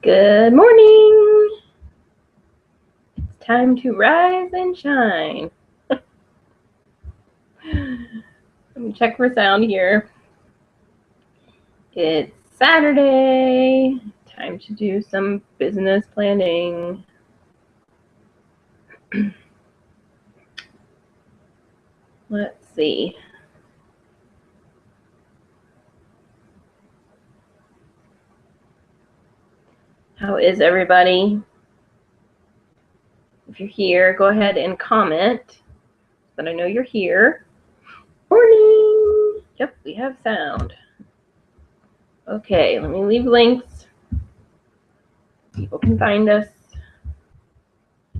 Good morning. It's time to rise and shine. Let me check for sound here. It's Saturday. Time to do some business planning. Let's see. How is everybody? If you're here, go ahead and comment so that I know you're here. Morning. Yep, we have sound. Okay, let me leave links. People can find us. I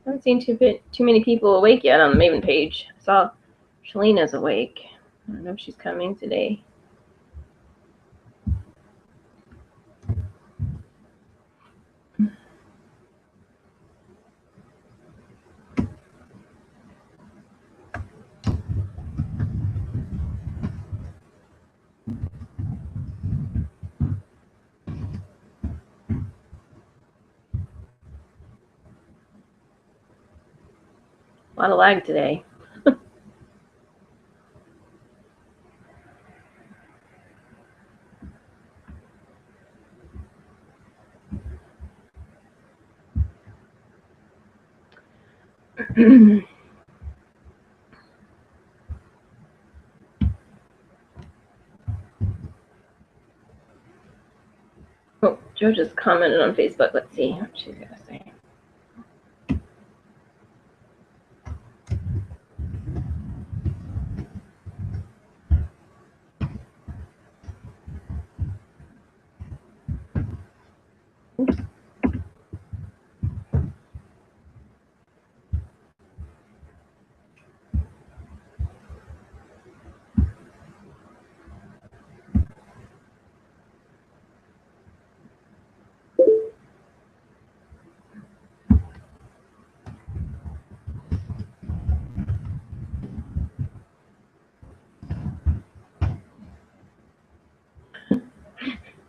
haven't seen too many people awake yet on the Maven page. I saw Shalina's awake. I don't know if she's coming today. A lot of lag today. Oh, Joe just commented on Facebook. Let's see what she's going to say.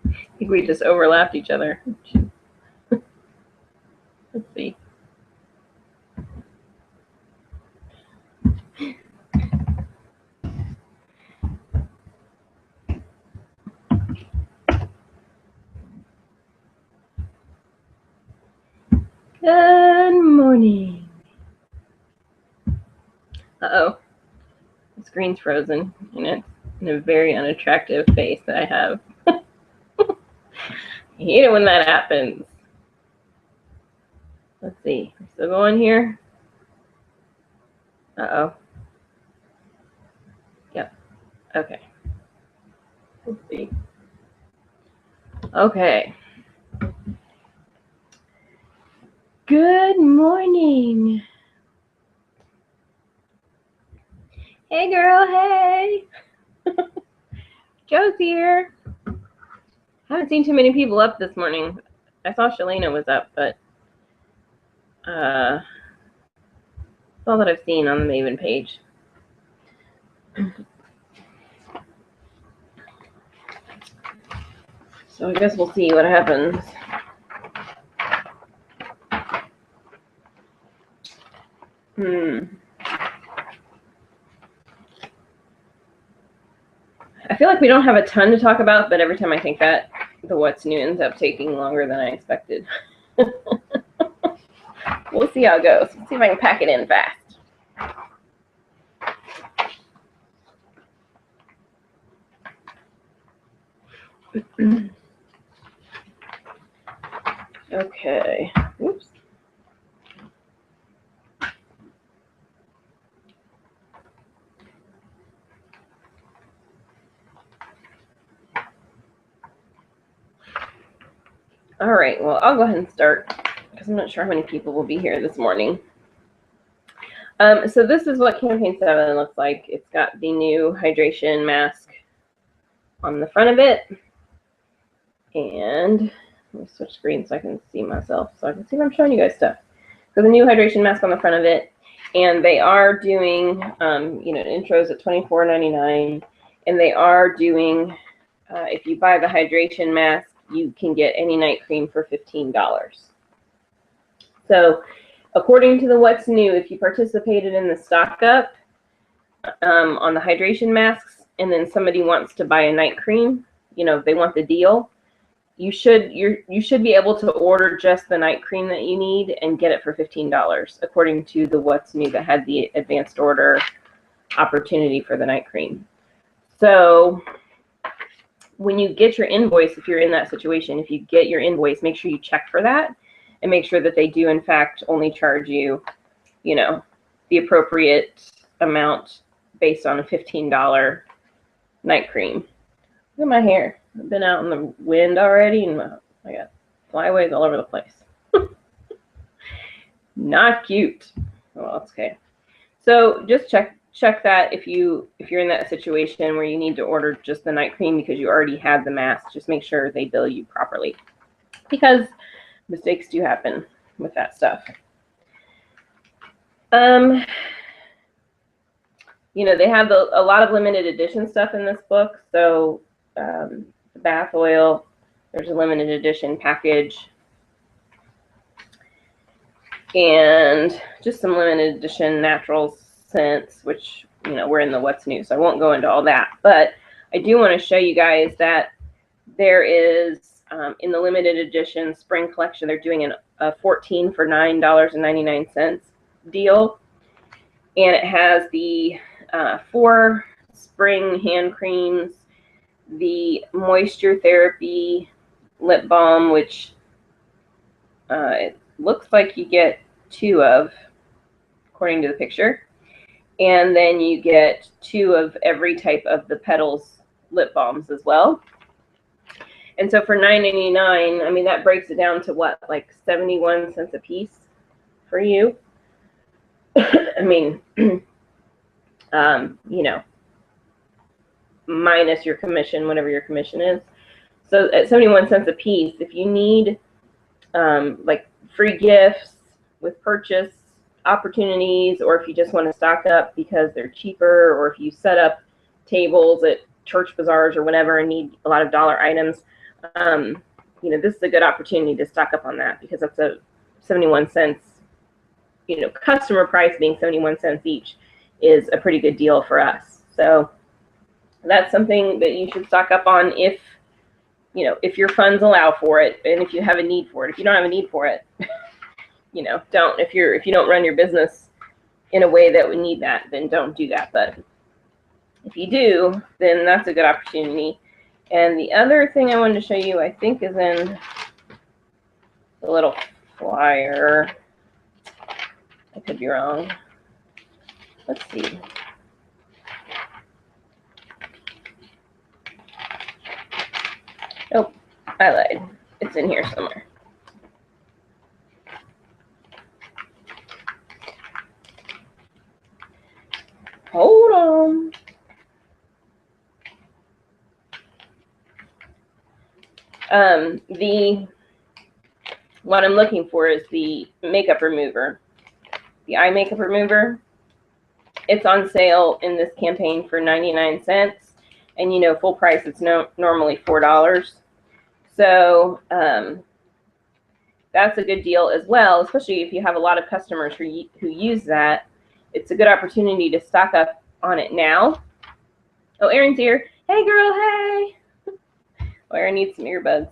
I think we just overlapped each other. Let's see. Good morning. Uh-oh. The screen's frozen, and it's in a very unattractive face that I have. I hate it when that happens. Let's see. We're still going here? Uh-oh. Yep. Okay. Let's see. Okay. Good morning. Hey, girl. Hey. Joe's here. Haven't seen too many people up this morning. I saw Shalina was up, but that's all that I've seen on the Maven page. So I guess we'll see what happens. I feel like we don't have a ton to talk about, but every time I think that, the what's new ends up taking longer than I expected. We'll see how it goes. Let's see if I can pack it in fast. Okay. Oops. All right. Well, I'll go ahead and start because I'm not sure how many people will be here this morning. So this is what Campaign 7 looks like. It's got the new hydration mask on the front of it. And let me switch screens so I can see myself, so I can see if I'm showing you guys stuff. So the new hydration mask on the front of it. And they are doing, you know, intros at $24.99, and they are doing, if you buy the hydration mask, you can get any night cream for $15. So according to the What's New, if you participated in the stock up on the hydration masks, and then somebody wants to buy a night cream, you know, if they want the deal, you should be able to order just the night cream that you need and get it for $15, according to the What's New that had the advanced order opportunity for the night cream. So when you get your invoice, if you're in that situation, if you get your invoice, make sure you check for that and make sure that they do in fact only charge you, you know, the appropriate amount based on a $15 night cream. Look at my hair. I've been out in the wind already, and I got flyaways all over the place. Not cute. Well, that's okay. So just check that if you're in that situation where you need to order just the night cream because you already had the mask. Just make sure they bill you properly, because mistakes do happen with that stuff. You know, they have a lot of limited edition stuff in this book. So the bath oil, there's a limited edition package, and just some limited edition natural scents, which, you know, we're in the What's New, so I won't go into all that. But I do want to show you guys that there is, in the limited edition spring collection, they're doing a 14 for $9.99 deal. And it has the 4 spring hand creams, the moisture therapy lip balm, which it looks like you get 2 of, according to the picture. And then you get 2 of every type of the Petals lip balms as well. And so for $9.99, I mean, that breaks it down to what, like 71 cents a piece for you? I mean, you know, minus your commission, whatever your commission is. So at 71 cents a piece, if you need like free gifts with purchase opportunities, or if you just want to stock up because they're cheaper, or if you set up tables at church bazaars or whatever and need a lot of dollar items, you know, this is a good opportunity to stock up on that, because that's a 71 cents, you know, customer price being 71 cents each is a pretty good deal for us. So that's something that you should stock up on if, you know, if your funds allow for it, and if you have a need for it. If you don't have a need for it, you know, don't. If you don't run your business in a way that would need that, then don't do that. But if you do, then that's a good opportunity. And the other thing I wanted to show you, I think, is in the little flyer. I could be wrong. Let's see. Nope, I lied. It's in here somewhere. Hold on. What I'm looking for is the makeup remover, the eye makeup remover. It's on sale in this campaign for 99 cents, and you know, full price it's normally $4. So that's a good deal as well, especially if you have a lot of customers who use that. It's a good opportunity to stock up on it now. Oh, Erin's here. Hey, girl, hey. Oh, Erin needs some earbuds.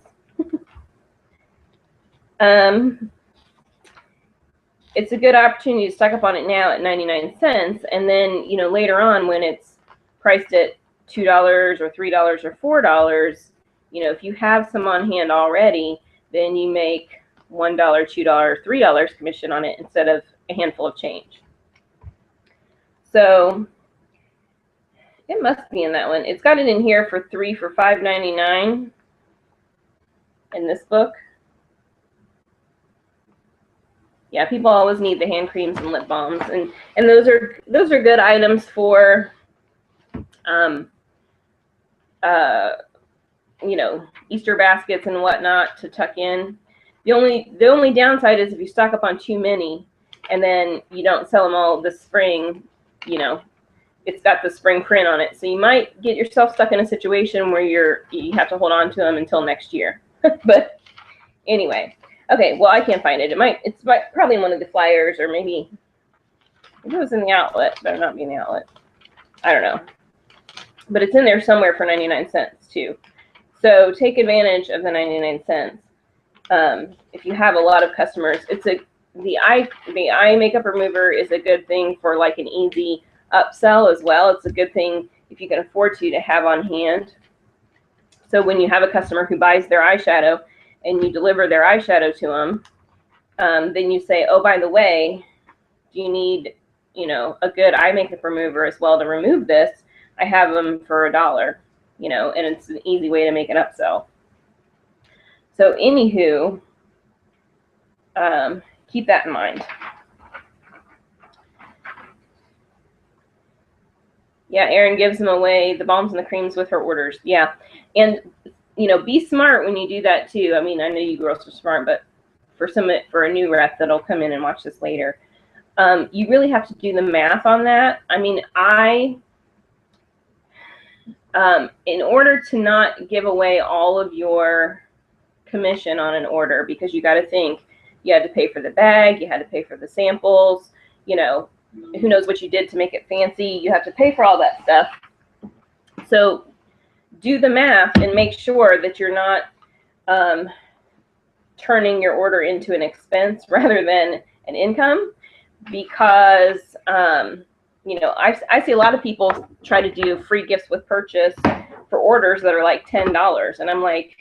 It's a good opportunity to stock up on it now at 99 cents. And then, you know, later on when it's priced at $2 or $3 or $4, you know, if you have some on hand already, then you make $1, $2, $3 commission on it instead of a handful of change. So it must be in that one. It's got it in here for 3 for $5.99 in this book. Yeah, people always need the hand creams and lip balms, and those are good items for you know, Easter baskets and whatnot to tuck in. The only downside is if you stock up on too many, and then you don't sell them all this spring, you know, it's got the spring print on it. So you might get yourself stuck in a situation where you have to hold on to them until next year. But anyway, okay, well, I can't find it. It's probably in one of the flyers, or maybe it was in the outlet. Better not be in the outlet. I don't know. But it's in there somewhere for 99 cents too. So take advantage of the 99 cents. If you have a lot of customers, the eye makeup remover is a good thing for like an easy upsell as well. It's a good thing if you can afford to have on hand. So when you have a customer who buys their eyeshadow and you deliver their eyeshadow to them, then you say, oh, by the way, do you need, you know, a good eye makeup remover as well to remove this? I have them for $1, you know, and it's an easy way to make an upsell. So anywho, keep that in mind. Yeah, Erin gives them away, the balms and the creams, with her orders. Yeah, and you know, be smart when you do that too. I mean, I know you girls are smart, but for a new rep that'll come in and watch this later, you really have to do the math on that. I mean, in order to not give away all of your commission on an order, because you got to think, you had to pay for the bag, you had to pay for the samples, you know, who knows what you did to make it fancy. You have to pay for all that stuff. So do the math and make sure that you're not turning your order into an expense rather than an income, because you know, I see a lot of people try to do free gifts with purchase for orders that are like $10, and I'm like,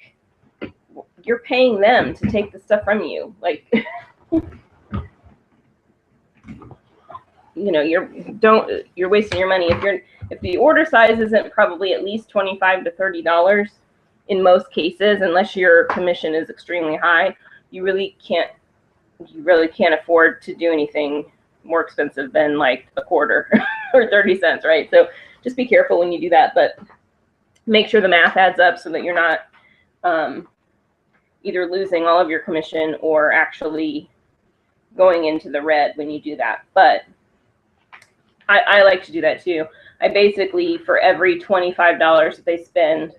you're paying them to take the stuff from you. Like, you know, you're wasting your money. If the order size isn't probably at least $25 to $30 in most cases, unless your commission is extremely high, you really can't afford to do anything more expensive than like a quarter or 30 cents, right? So just be careful when you do that, but make sure the math adds up so that you're not either losing all of your commission or actually going into the red when you do that. But I like to do that too. I basically, for every $25 that they spend,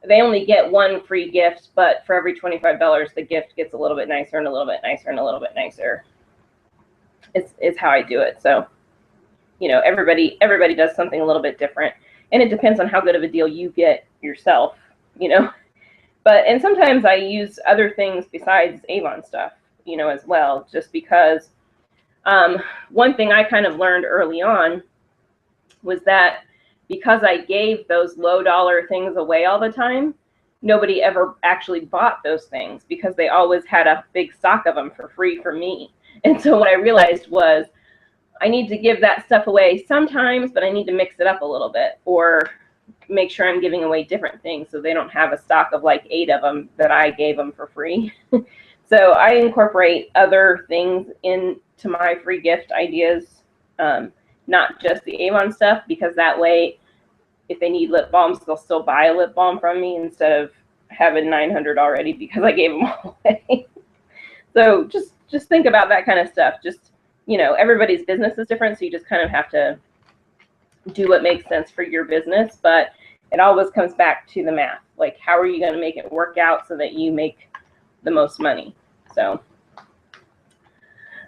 they only get one free gift, but for every $25, the gift gets a little bit nicer and a little bit nicer and a little bit nicer. It's how I do it. So, you know, everybody does something a little bit different, and it depends on how good of a deal you get yourself, you know. And sometimes I use other things besides Avon stuff, you know, as well, just because one thing I kind of learned early on was that because I gave those low dollar things away all the time, nobody ever actually bought those things because they always had a big stock of them for free for me. And so what I realized was I need to give that stuff away sometimes, but I need to mix it up a little bit, or make sure I'm giving away different things so they don't have a stock of like 8 of them that I gave them for free. So I incorporate other things into my free gift ideas, not just the Avon stuff, because that way, if they need lip balms, they'll still buy a lip balm from me instead of having 900 already because I gave them all away. So just think about that kind of stuff. Just, you know, everybody's business is different, so you just kind of have to do what makes sense for your business. But it always comes back to the math. Like, how are you going to make it work out so that you make the most money? So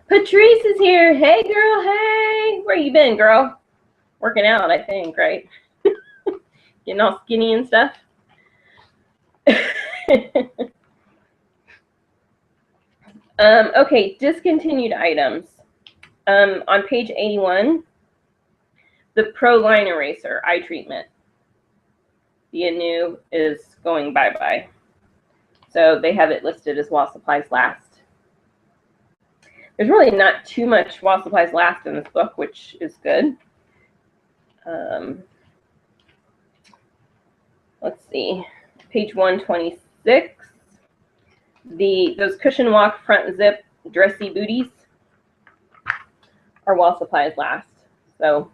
Patrice is here. Hey, girl. Hey, where you been, girl? Working out, I think, right? Getting all skinny and stuff. Okay, discontinued items. On page 81, the Pro Line Eraser eye treatment. The new is going bye-bye. So they have it listed as while supplies last. There's really not too much while supplies last in this book, which is good. Let's see, page 126. Those cushion walk front zip dressy booties are while supplies last. So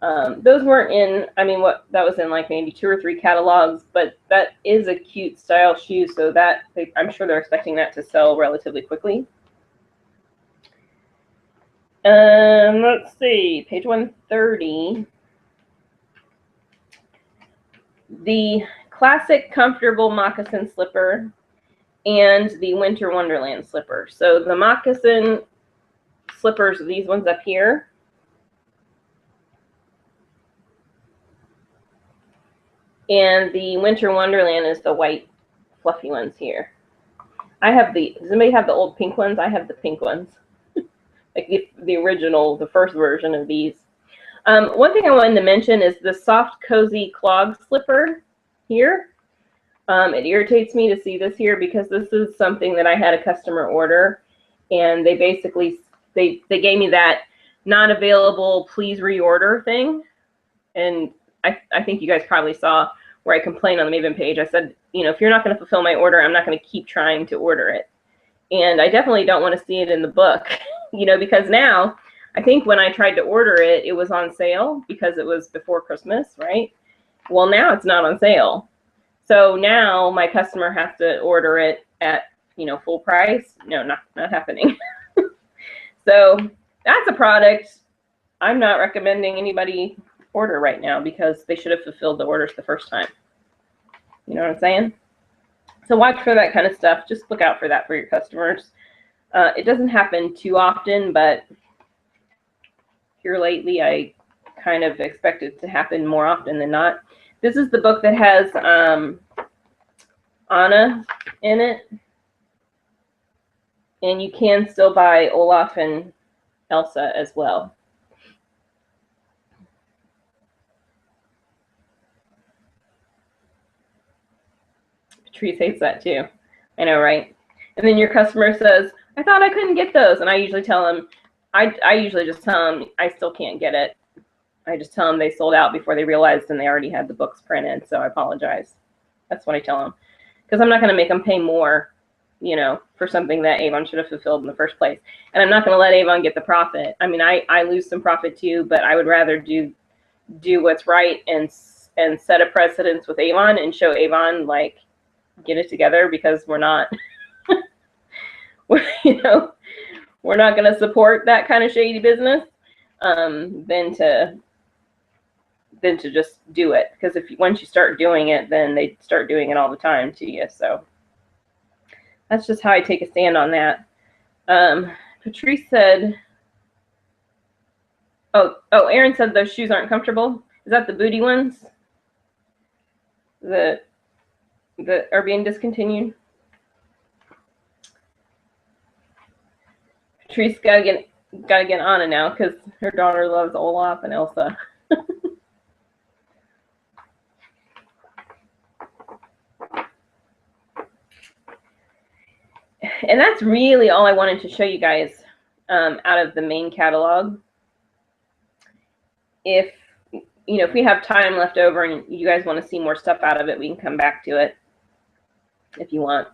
those weren't in, I mean, that was in like maybe 2 or 3 catalogs, but that is a cute style shoe, so that I'm sure they're expecting that to sell relatively quickly. Let's see, page 130. The classic comfortable moccasin slipper and the Winter Wonderland slipper. So the moccasin slippers are these ones up here. And the Winter Wonderland is the white fluffy ones here. I have does anybody have the old pink ones? I have the pink ones. Like the original, the first version of these. One thing I wanted to mention is the soft, cozy clog slipper here. It irritates me to see this here because this is something that I had a customer order, and they basically, they gave me that not available, please reorder thing. And I think you guys probably saw where I complained on the Avon page. I said, you know, if you're not going to fulfill my order, I'm not going to keep trying to order it. And I definitely don't want to see it in the book, you know, because now, I think when I tried to order it, it was on sale because it was before Christmas, right? Well, now it's not on sale. So now my customer has to order it at, you know, full price. No, not happening. So that's a product I'm not recommending anybody order right now because they should have fulfilled the orders the first time. You know what I'm saying? So watch for that kind of stuff. Just look out for that for your customers. It doesn't happen too often, but here lately I kind of expect it to happen more often than not. This is the book that has Anna in it. And you can still buy Olaf and Elsa as well. Patrice hates that too. I know, right? And then your customer says, I thought I couldn't get those. And I usually tell them, I usually just tell them I still can't get it. I just tell them they sold out before they realized and they already had the books printed. So I apologize. That's what I tell them. Because I'm not going to make them pay more, you know, for something that Avon should have fulfilled in the first place. And I'm not going to let Avon get the profit. I mean, I lose some profit too, but I would rather do what's right and set a precedence with Avon and show Avon, like, get it together, because we're not, you know, we're not going to support that kind of shady business than to just do it. Because once you start doing it, then they start doing it all the time to you. So that's just how I take a stand on that. Patrice said, oh, Aaron said those shoes aren't comfortable. Is that the booty ones that are being discontinued? Patrice gotta get Anna now because her daughter loves Olaf and Elsa. And that's really all I wanted to show you guys out of the main catalog. If you know, if we have time left over and you guys want to see more stuff out of it, we can come back to it if you want.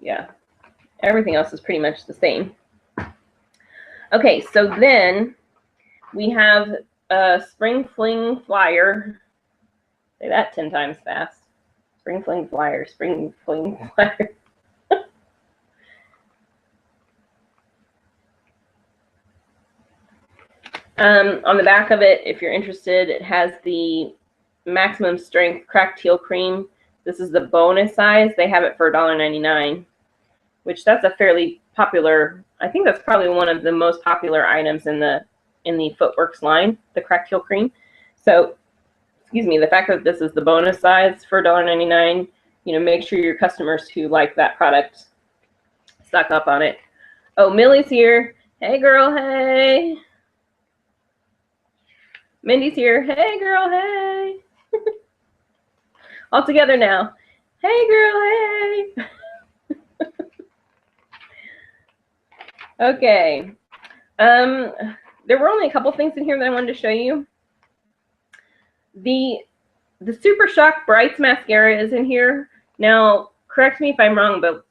Yeah, everything else is pretty much the same. Okay, so then we have a Spring Fling Flyer. Say that 10 times fast. Spring Fling Flyer, Spring Fling Flyer. On the back of it, if you're interested, it has the maximum strength cracked heel cream. This is the bonus size. They have it for $1.99, which that's a fairly popular, I think that's probably one of the most popular items in the Footworks line, the cracked heel cream. So, excuse me, the fact that this is the bonus size for $1.99, you know, make sure your customers who like that product stock up on it. Oh, Millie's here. Hey, girl, hey. Mindy's here. Hey, girl, hey. All together now. Hey, girl, hey. Okay. There were only a couple things in here that I wanted to show you. The Super Shock Brights mascara is in here. Now, correct me if I'm wrong, but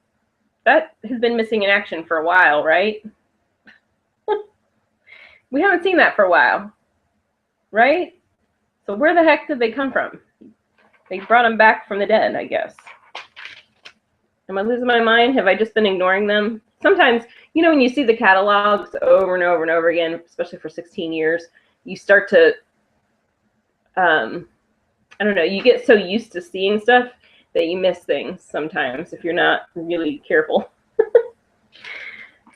that has been missing in action for a while, right? We haven't seen that for a while, right? So where the heck did they come from? They brought them back from the dead, I guess. Am I losing my mind? Have I just been ignoring them? Sometimes, you know, when you see the catalogs over and over and over again, especially for 16 years, you start to, I don't know, you get so used to seeing stuff that you miss things sometimes if you're not really careful.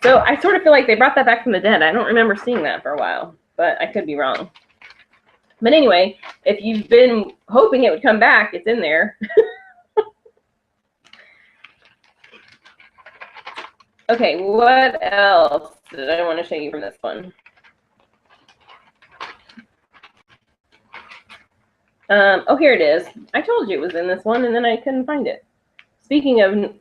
So I sort of feel like they brought that back from the dead. I don't remember seeing that for a while, but I could be wrong. But anyway, if you've been hoping it would come back, it's in there. Okay, what else did I want to show you from this one? Oh, here it is. I told you it was in this one, and then I couldn't find it. Speaking of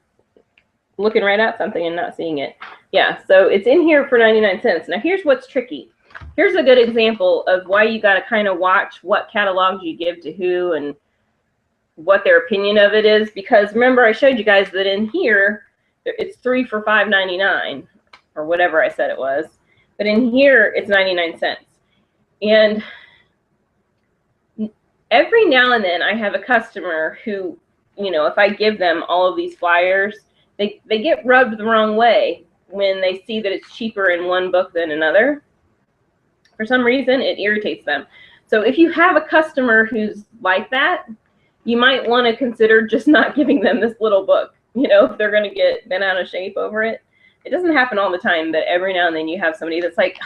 looking right at something and not seeing it. Yeah, so it's in here for 99 cents. Now, here's what's tricky. Here's a good example of why you got to kind of watch what catalogs you give to who and what their opinion of it is. Because remember, I showed you guys that in here, it's 3 for $5.99 or whatever I said it was. But in here, it's 99 cents. And every now and then I have a customer who, you know, if I give them all of these flyers, they get rubbed the wrong way when they see that it's cheaper in one book than another. For some reason, it irritates them. So if you have a customer who's like that, you might want to consider just not giving them this little book, you know, if they're going to get bent out of shape over it. It doesn't happen all the time, but every now and then you have somebody that's like,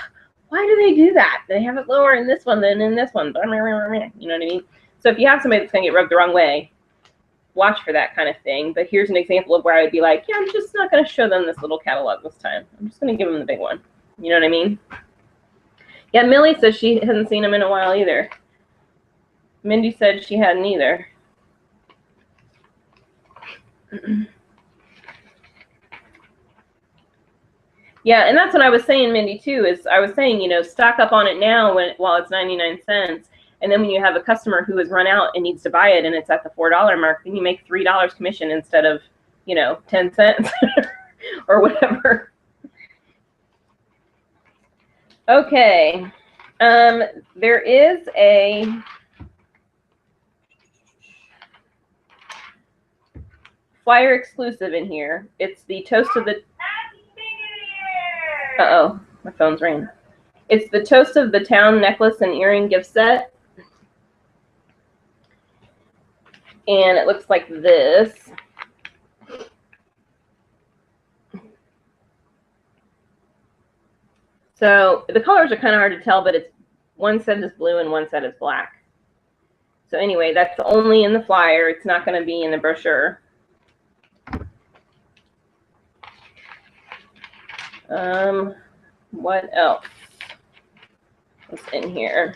why do they do that? They have it lower in this one than in this one. You know what I mean? So if you have somebody that's going to get rubbed the wrong way, watch for that kind of thing. But here's an example of where I would be like, yeah, I'm just not going to show them this little catalog this time. I'm just going to give them the big one. You know what I mean? Yeah, Millie says she hasn't seen them in a while either. Mindy said she hadn't either. Yeah, and that's what I was saying, Mindy, too, is I was saying, you know, stock up on it now while it's 99 cents. And then when you have a customer who has run out and needs to buy it and it's at the $4 mark, then you make $3 commission instead of, you know, 10 cents or whatever. Okay. There is a flyer exclusive in here. It's the Toast of the... Uh-oh, my phone's ringing. It's the Toast of the Town necklace and earring gift set. And it looks like this. So the colors are kind of hard to tell, but it's one set is blue and one set is black. So anyway, that's only in the flyer. It's not going to be in the brochure. What else is in here?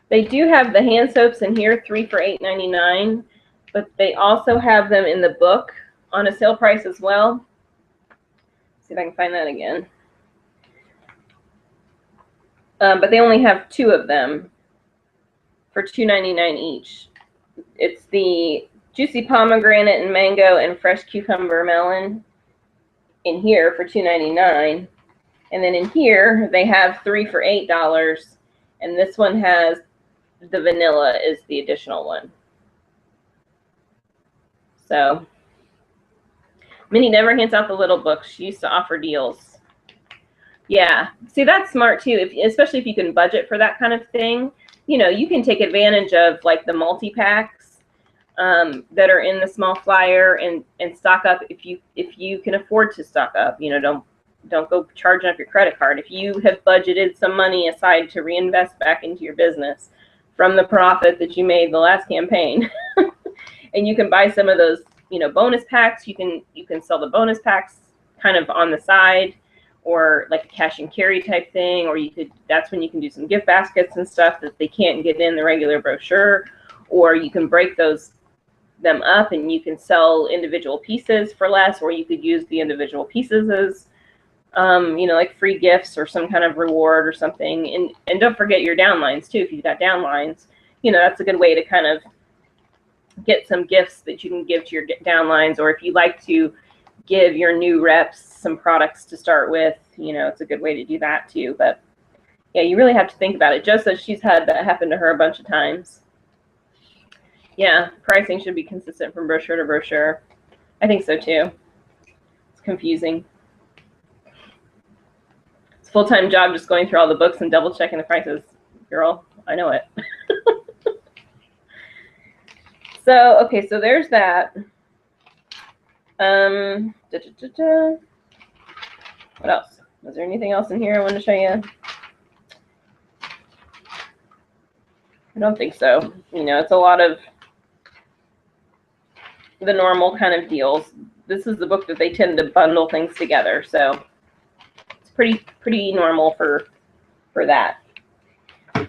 They do have the hand soaps in here, 3 for $8.99, but they also have them in the book on a sale price as well. See if I can find that again. But they only have 2 of them for $2.99 each. It's the juicy pomegranate and mango and fresh cucumber melon in here for $2.99. And then in here, they have 3 for $8. And this one has the vanilla is the additional one. So Minnie never hands out the little books. She used to offer deals. Yeah. See, that's smart too. Especially if you can budget for that kind of thing. You know, you can take advantage of like the multi-packs that are in the small flyer and stock up if you can afford to stock up. You know, don't go charging up your credit card. If you have budgeted some money aside to reinvest back into your business from the profit that you made the last campaign, and you can buy some of those, you know, bonus packs. You can sell the bonus packs kind of on the side, or like a cash and carry type thing, or that's when you can do some gift baskets and stuff that they can't get in the regular brochure, or you can break them up and you can sell individual pieces for less, or you could use the individual pieces as you know, like free gifts or some kind of reward or something. And don't forget your downlines too. If you've got downlines, you know, that's a good way to kind of get some gifts that you can give to your downlines. Or if you like to give your new reps some products to start with, you know, it's a good way to do that too. But yeah, you really have to think about it. Jo says she's had that happen to her a bunch of times. Yeah, pricing should be consistent from brochure to brochure. I think so too. It's confusing. It's a full-time job just going through all the books and double checking the prices. Girl, I know it. So, okay, so there's that. What else? Was there anything else in here I wanted to show you? I don't think so. You know, it's a lot of the normal kind of deals. This is the book that they tend to bundle things together, so it's pretty normal for that.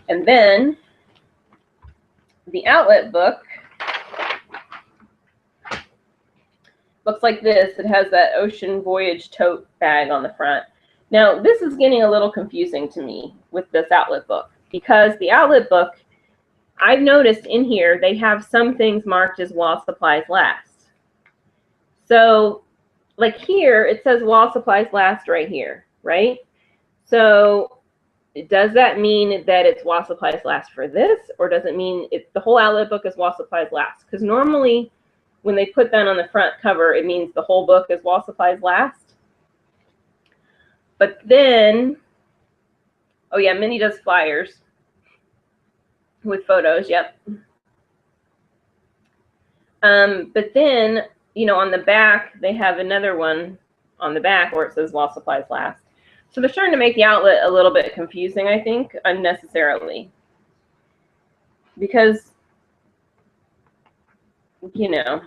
And then the outlet book looks like this. It has that Ocean Voyage tote bag on the front. Now, this is getting a little confusing to me with this outlet book, because the outlet book, I've noticed in here, they have some things marked as while supplies last. So, like here, it says while supplies last right here, right? So, does that mean that it's while supplies last for this, or does it mean the whole outlet book is while supplies last? Because normally, when they put that on the front cover, it means the whole book is while supplies last. But then, oh yeah, Minnie does flyers with photos, yep. But then, you know, on the back, they have another one on the back where it says while supplies last. So they're starting to make the outlet a little bit confusing, I think, unnecessarily. Because, you know,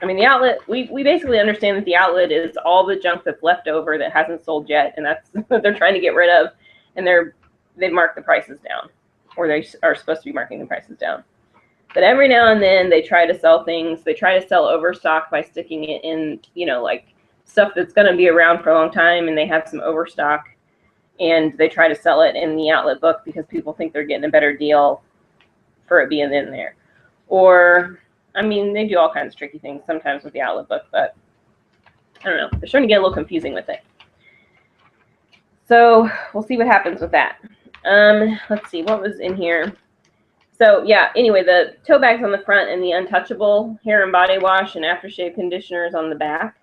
I mean, the outlet, we basically understand that the outlet is all the junk that's left over that hasn't sold yet, and that's what they're trying to get rid of, and they've marked the prices down, or they are supposed to be marking the prices down. But every now and then they try to sell things. They try to sell overstock by sticking it in, you know, like stuff that's going to be around for a long time, and they have some overstock, and they try to sell it in the outlet book because people think they're getting a better deal for it being in there. Or, I mean, they do all kinds of tricky things sometimes with the outlet book, but I don't know. They're starting to get a little confusing with it. So we'll see what happens with that. Let's see, what was in here? So yeah, anyway, the tote bag's on the front and the Untouchable hair and body wash and aftershave conditioner is on the back,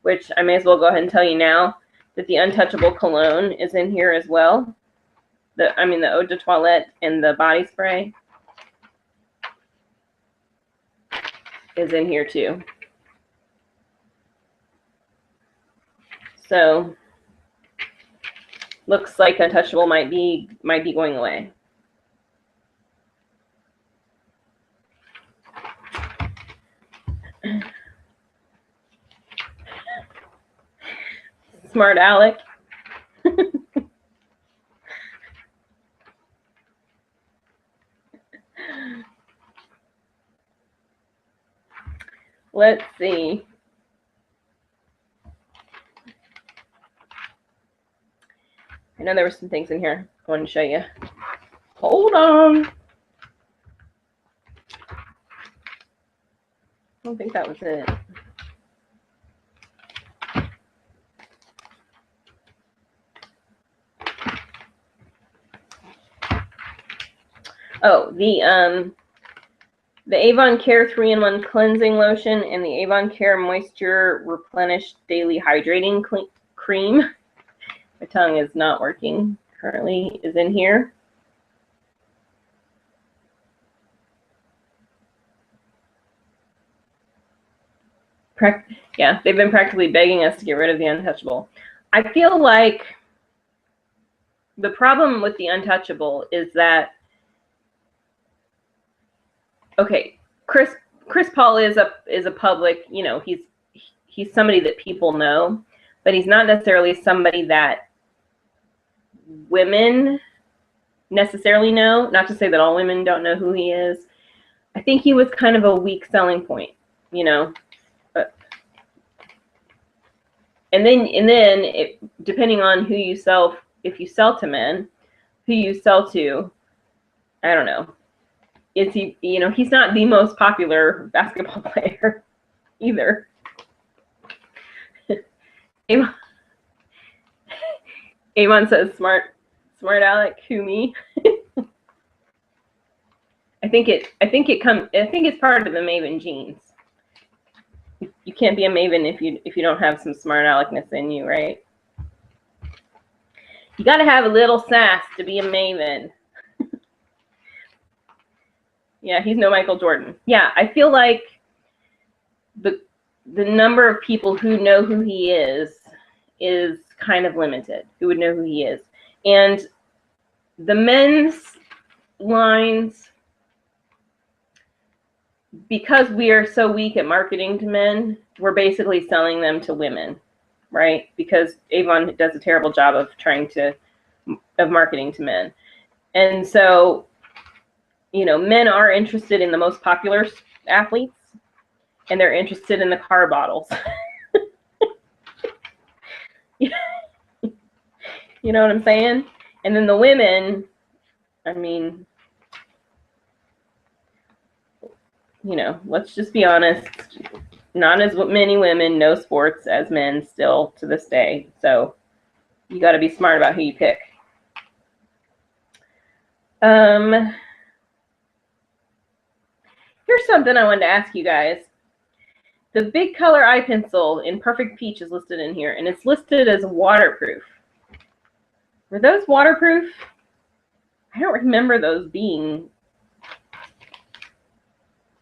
which I may as well go ahead and tell you now that the Untouchable cologne is in here as well. The eau de toilette and the body spray is in here too. So looks like Untouchable might be going away. Smart Alec. Let's see. I know there were some things in here I wanted to show you. Hold on. I don't think that was it. Oh, the Avon Care 3-in-1 Cleansing Lotion and the Avon Care Moisture Replenish Daily Hydrating Cream. My tongue is not working currently, is in here. Yeah, they've been practically begging us to get rid of the Untouchable. I feel like the problem with the Untouchable is that, okay, Chris Paul is a public, you know, he's somebody that people know, but he's not necessarily somebody that women necessarily know. Not to say that all women don't know who he is. I think he was kind of a weak selling point, you know. But, and then depending on who you sell, if you sell to men, who you sell to, I don't know. Is he, you know, he's not the most popular basketball player either. Avon says, smart Alec, who me? I think it's part of the Maven genes. You can't be a Maven if you don't have some smart aleckness in you, right? You got to have a little sass to be a Maven. Yeah, he's no Michael Jordan. Yeah, I feel like the number of people who know who he is kind of limited, who would know who he is. And the men's lines, because we are so weak at marketing to men, we're basically selling them to women, right? Because Avon does a terrible job of marketing to men. And so, you know, men are interested in the most popular athletes, and they're interested in the car bottles. You know what I'm saying? And then the women, I mean, you know, let's just be honest, not as many women know sports as men still to this day. So you got to be smart about who you pick. Here's something I wanted to ask you guys. The Big Color Eye Pencil in Perfect Peach is listed in here, and it's listed as waterproof. Were those waterproof? I don't remember those being,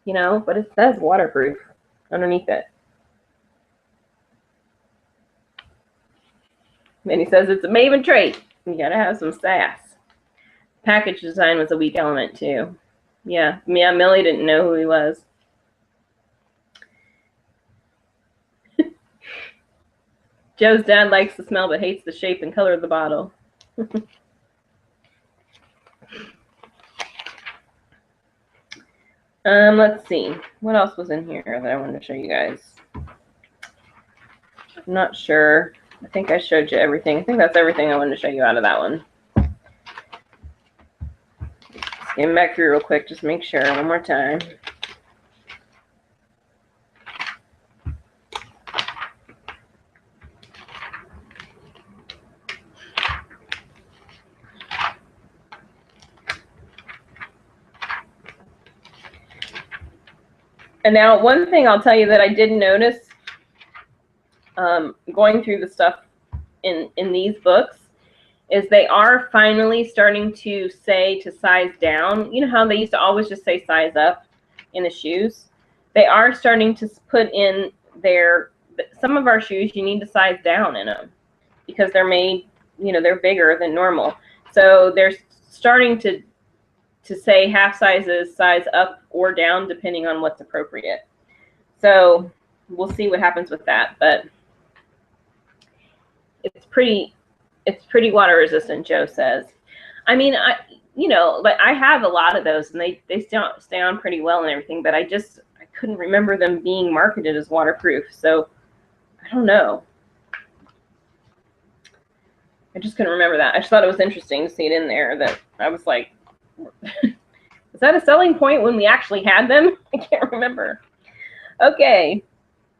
you know, but it says waterproof underneath it. And he says it's a Maven trait. You gotta have some sass. Package design was a weak element too. Yeah, Millie didn't know who he was. Joe's dad likes the smell but hates the shape and color of the bottle. Let's see. What else was in here that I wanted to show you guys? I'm not sure. I think I showed you everything. I think that's everything I wanted to show you out of that one. Skim back through real quick, just make sure one more time. And now one thing I'll tell you that I did notice going through the stuff in these books is they are finally starting to say to size down. You know how they used to always just say size up in the shoes? They are starting to put in some of our shoes you need to size down in them because they're made, you know, they're bigger than normal. So they're starting to say half sizes, size up or down depending on what's appropriate. So we'll see what happens with that, but it's pretty water resistant, Joe says. I mean, you know, but I have a lot of those and they stay on pretty well and everything, but I couldn't remember them being marketed as waterproof. So I don't know. I just couldn't remember that. I just thought it was interesting to see it in there that I was like, is that a selling point when we actually had them? I can't remember. Okay.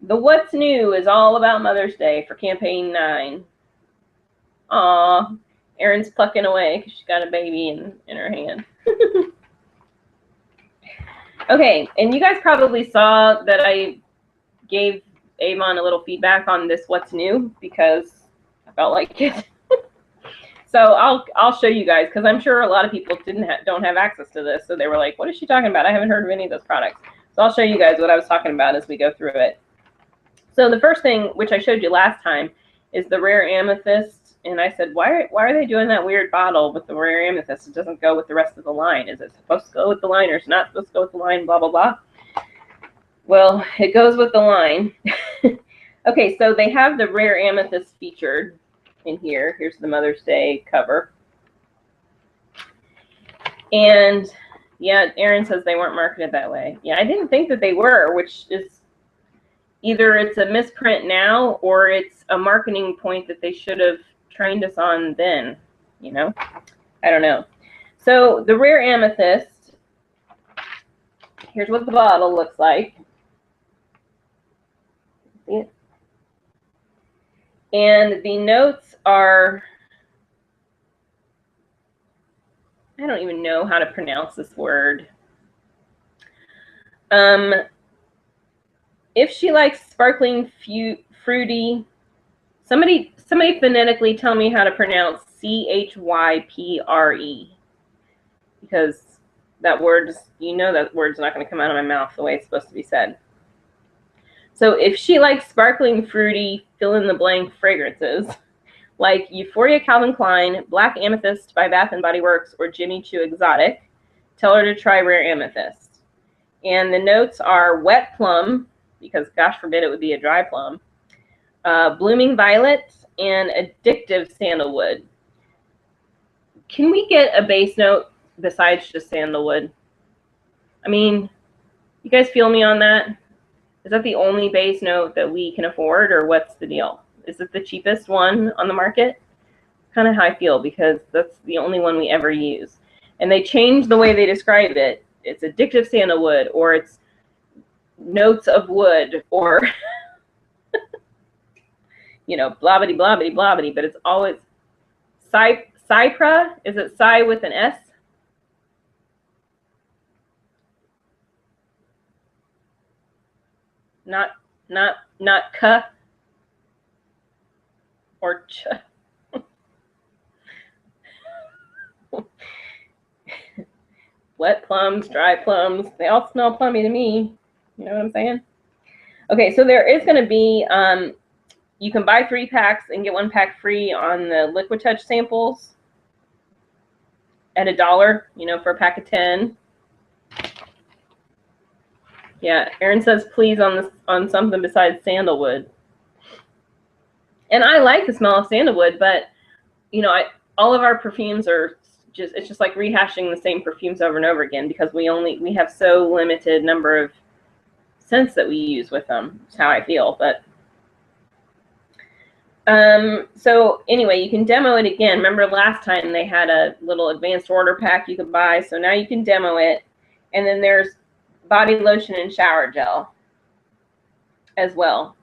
The What's New is all about Mother's Day for campaign 9. Aw, Erin's plucking away because she's got a baby in her hand. Okay, and you guys probably saw that I gave Avon a little feedback on this What's New because I felt like it. So I'll show you guys because I'm sure a lot of people don't have access to this. So they were like, what is she talking about? I haven't heard of any of those products. So I'll show you guys what I was talking about as we go through it. So the first thing, which I showed you last time, is the rare amethyst. And I said, why are they doing that weird bottle with the rare amethyst? It doesn't go with the rest of the line. Is it supposed to go with the line or is it not supposed to go with the line, blah, blah, blah? Well, it goes with the line. Okay, so they have the rare amethyst featured in here. Here's the Mother's Day cover. And yeah, Erin says they weren't marketed that way. Yeah, I didn't think that they were, which is either it's a misprint now or it's a marketing point that they should have trained us on then, you know? I don't know. So the rare amethyst, here's what the bottle looks like. See it? And the notes are, I don't even know how to pronounce this word. If she likes sparkling, fruity, somebody phonetically tell me how to pronounce CHYPRE, because that word, you know, that word's not going to come out of my mouth the way it's supposed to be said. So if she likes sparkling, fruity, fill in the blank fragrances like Euphoria Calvin Klein, Black Amethyst by Bath & Body Works, or Jimmy Choo Exotic, tell her to try Rare Amethyst. And the notes are wet plum, because gosh forbid it would be a dry plum, blooming violet, and addictive sandalwood. Can we get a base note besides just sandalwood? I mean, you guys feel me on that? Is that the only base note that we can afford, or what's the deal? Is it the cheapest one on the market? Kind of how I feel, because that's the only one we ever use. And they change the way they describe it. It's addictive sandalwood, or it's notes of wood, or you know, blobbity, blobbity, blobbity, but it's always Cypra. Is it Cy with an S? Not K or Ch. Wet plums, dry plums, they all smell plummy to me. You know what I'm saying? Okay, so there is going to be, you can buy 3 packs and get 1 pack free on the Liquid Touch samples at $1, you know, for a pack of 10. Yeah, Erin says please on something besides sandalwood. And I like the smell of sandalwood, but you know, all of our perfumes are just, it's just like rehashing the same perfumes over and over again, because we have so limited number of scents that we use with them. That's how I feel. But so anyway, you can demo it again. Remember last time they had a little advanced order pack you could buy, so now you can demo it. And then there's body lotion and shower gel as well.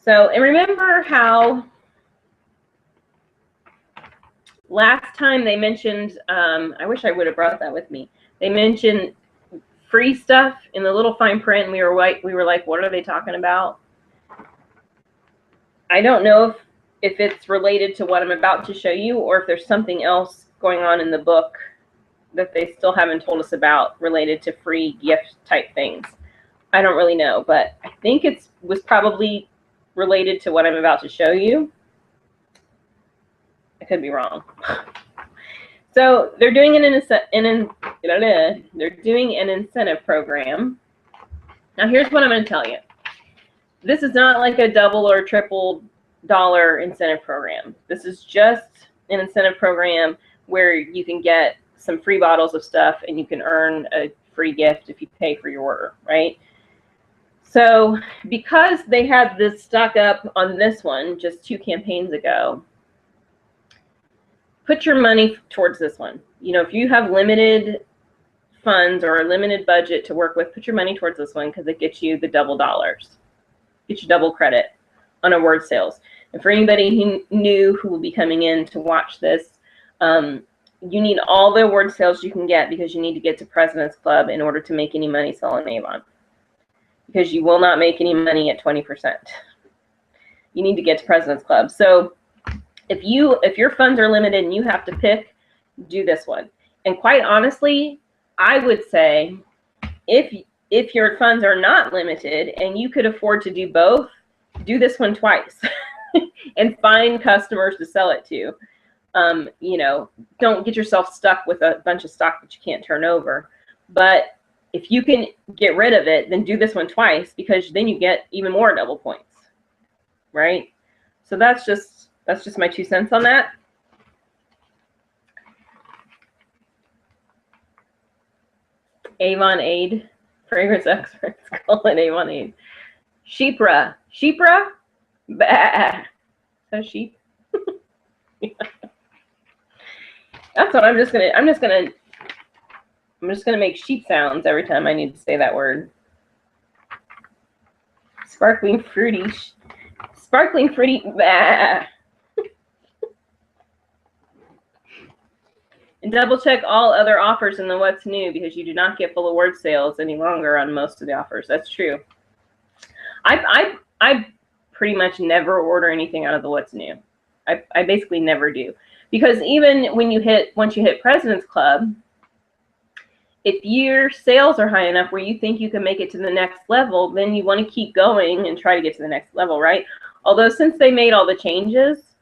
So, and remember how last time they mentioned, I wish I would have brought that with me. They mentioned free stuff in the little fine print, and we were like, what are they talking about? I don't know if it's related to what I'm about to show you, or if there's something else going on in the book that they still haven't told us about related to free gift type things. I don't really know, but I think it was probably related to what I'm about to show you. I could be wrong. So they're doing an incentive program. Now here's what I'm going to tell you. This is not like a double or triple dollar incentive program. This is just an incentive program where you can get some free bottles of stuff and you can earn a free gift if you pay for your order, right? So because they had this stock up on this one just 2 campaigns ago, put your money towards this one. You know, if you have limited funds or a limited budget to work with, put your money towards this one, because it gets you the double dollars. Get you double credit on a word sales. And for anybody new who will be coming in to watch this, you need all the award sales you can get, because you need to get to President's Club in order to make any money selling Avon. Because you will not make any money at 20%. You need to get to President's Club. So if your funds are limited and you have to pick, do this one. And quite honestly, I would say if your funds are not limited and you could afford to do both, do this one twice and find customers to sell it to. You know, don't get yourself stuck with a bunch of stock that you can't turn over. But if you can get rid of it, then do this one twice, because then you get even more double points, right? So that's just my 2 cents on that. Avon Aid, fragrance experts call it Avon Aid. Sheepra, bah. So sheep. Yeah. That's what I'm just gonna make sheep sounds every time I need to say that word. Sparkling fruity, bah. And double check all other offers in the What's New, because you do not get full award sales any longer on most of the offers. That's true. I pretty much never order anything out of the What's New. I basically never do, because even when once you hit President's Club, if your sales are high enough where you think you can make it to the next level, then you want to keep going and try to get to the next level, right? Although since they made all the changes,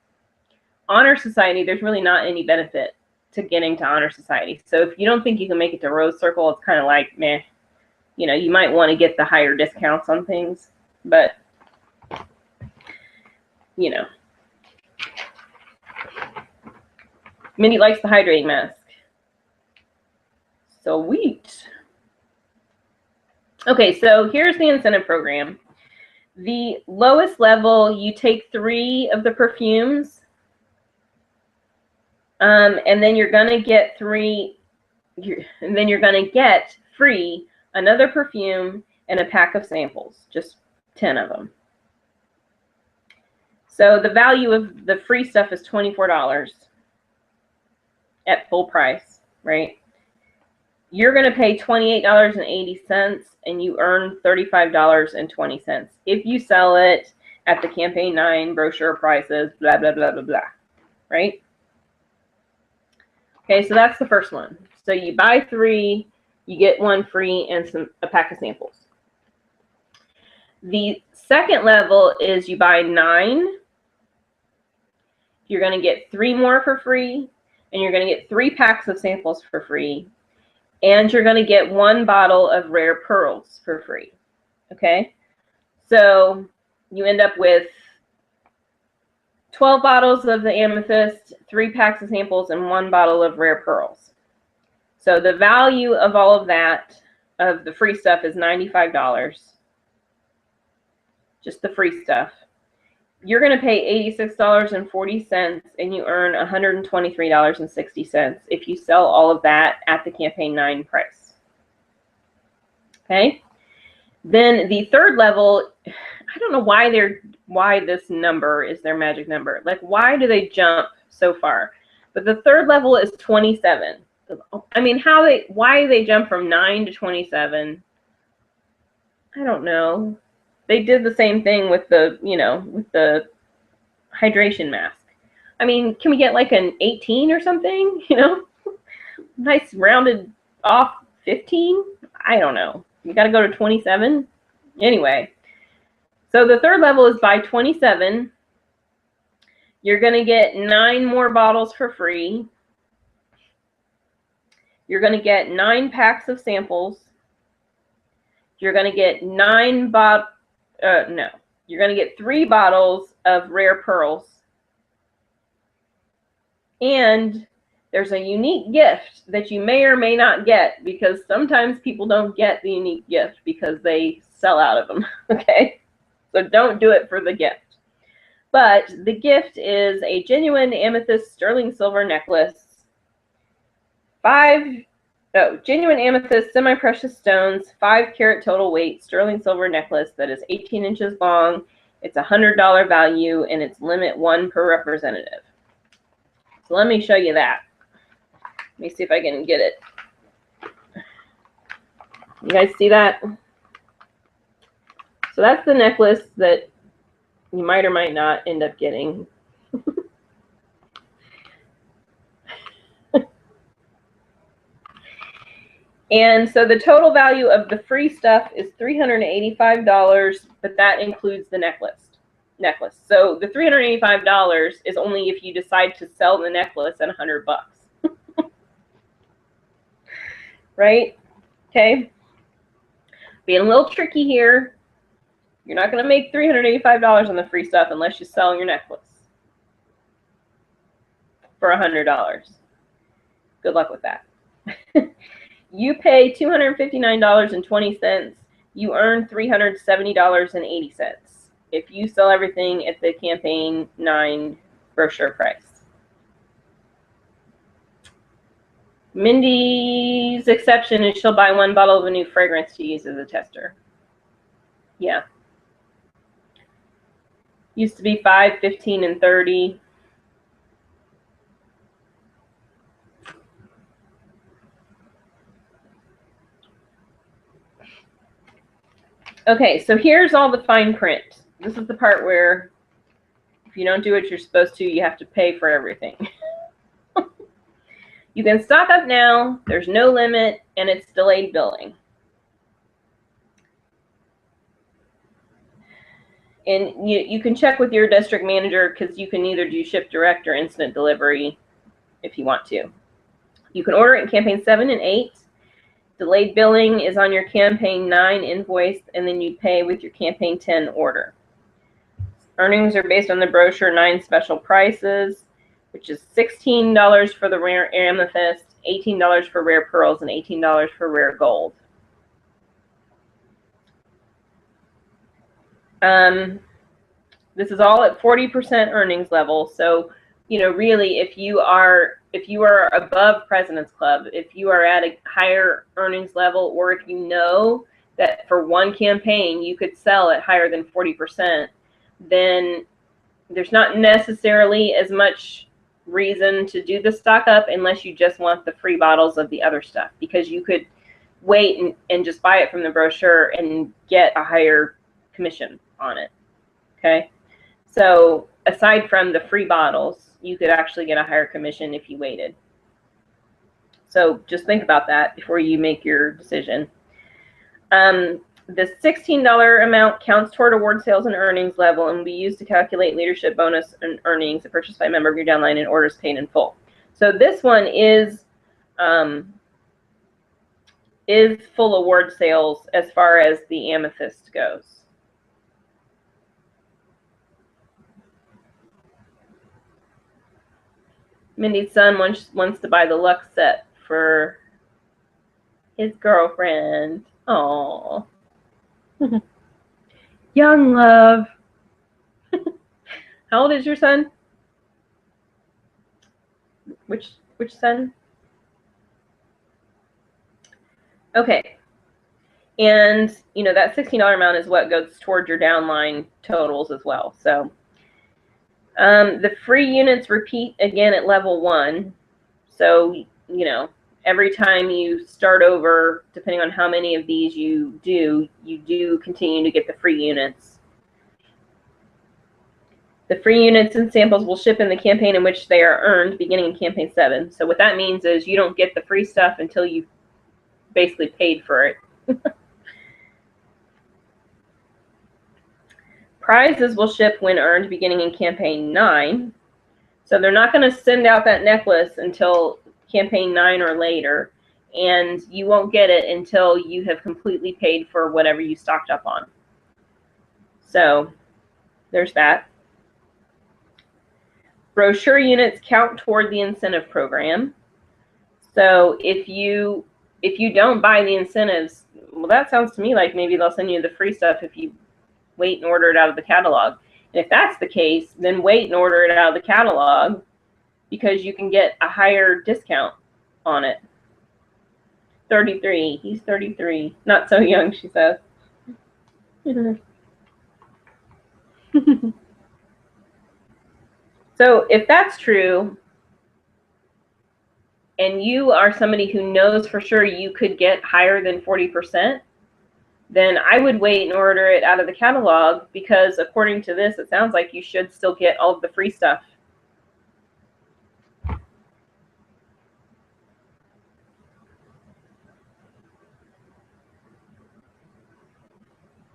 Honor Society, there's really not any benefit to getting to Honor Society. So if you don't think you can make it to Rose Circle, it's kind of like, meh. You know, you might want to get the higher discounts on things, but, you know. Mindy likes the hydrating mask. Sweet. Okay, so here's the incentive program. The lowest level, you take 3 of the perfumes, and then you're gonna get free another perfume and a pack of samples, just 10 of them. So the value of the free stuff is $24 at full price, right? You're going to pay $28.80 and you earn $35.20 if you sell it at the campaign 9 brochure prices, blah, blah, blah, blah, blah, right? Okay, so that's the first one. So you buy 3, you get 1 free and a pack of samples. The second level is you buy 9, you're going to get 3 more for free, and you're going to get 3 packs of samples for free, and you're going to get 1 bottle of rare pearls for free. Okay, so you end up with 12 bottles of the amethyst, 3 packs of samples, and 1 bottle of rare pearls. So the value of all of that, of the free stuff, is $95. Just the free stuff. You're going to pay $86.40 and you earn $123.60 if you sell all of that at the campaign 9 price. Okay? Then the third level, I don't know why this number is their magic number. Like, why do they jump so far? But the third level is 27. I mean, why they jump from 9 to 27? I don't know. They did the same thing with the, with the hydration mask. I mean, can we get like an 18 or something? Nice rounded off 15? I don't know. You got to go to 27. Anyway, so the third level is buy 27. You're going to get 9 more bottles for free. You're going to get 9 packs of samples. You're going to get you're going to get 3 bottles of rare pearls. And there's a unique gift that you may or may not get, because sometimes people don't get the unique gift because they sell out of them. Okay? So don't do it for the gift. But the gift is a genuine amethyst sterling silver necklace, genuine amethyst semi-precious stones, 5-carat total weight sterling silver necklace that is 18 inches long. It's $100 value, and it's limit 1 per representative. So let me show you that. Let me see if I can get it. You guys see that? So that's the necklace that you might or might not end up getting. And so the total value of the free stuff is $385, but that includes the necklace. So the $385 is only if you decide to sell the necklace at $100. Right? Okay. Being a little tricky here. You're not going to make $385 on the free stuff unless you sell your necklace for $100. Good luck with that. You pay $259.20. You earn $370.80 if you sell everything at the campaign 9 brochure price. Mindy's exception is she'll buy 1 bottle of a new fragrance to use as a tester. Yeah. Used to be 5, 15, and 30. Okay, so here's all the fine print. This is the part where if you don't do what you're supposed to, you have to pay for everything. You can stock up now, there's no limit, and it's delayed billing. And you can check with your district manager because you can either do ship direct or instant delivery if you want to. You can order it in campaign 7 and 8. Delayed billing is on your campaign 9 invoice, and then you pay with your campaign 10 order. Earnings are based on the brochure 9 special prices, which is $16 for the rare amethyst, $18 for rare pearls, and $18 for rare gold. This is all at 40% earnings level. So, you know, really, if you are above President's Club, if you are at a higher earnings level, or if you know that for one campaign you could sell at higher than 40%, then there's not necessarily as much reason to do the stock up unless you just want the free bottles of the other stuff, because you could wait and just buy it from the brochure and get a higher commission on it. Okay, so aside from the free bottles, you could actually get a higher commission if you waited. So just think about that before you make your decision. The $16 amount counts toward award sales and earnings level and will be used to calculate leadership bonus and earnings purchased by a member of your downline and orders paid in full. So this one is full award sales as far as the amethyst goes. Mindy's son wants to buy the Lux set for his girlfriend. Aww. Young love. How old is your son? Which son? Okay. And, you know, that $16 amount is what goes toward your downline totals as well. So the free units repeat again at level 1. So, you know, every time you start over, depending on how many of these you do continue to get the free units. The free units and samples will ship in the campaign in which they are earned, beginning in campaign 7. So what that means is you don't get the free stuff until you've basically paid for it. Prizes will ship when earned, beginning in campaign 9. So they're not going to send out that necklace until campaign 9 or later, and you won't get it until you have completely paid for whatever you stocked up on. So there's that. Brochure units count toward the incentive program. So if you don't buy the incentives, well, that sounds to me like maybe they'll send you the free stuff if you wait and order it out of the catalog. And if that's the case, then wait and order it out of the catalog, because you can get a higher discount on it. 33. He's 33. Not so young, she says. So if that's true, and you are somebody who knows for sure you could get higher than 40%, then I would wait and order it out of the catalog, because according to this, it sounds like you should still get all of the free stuff.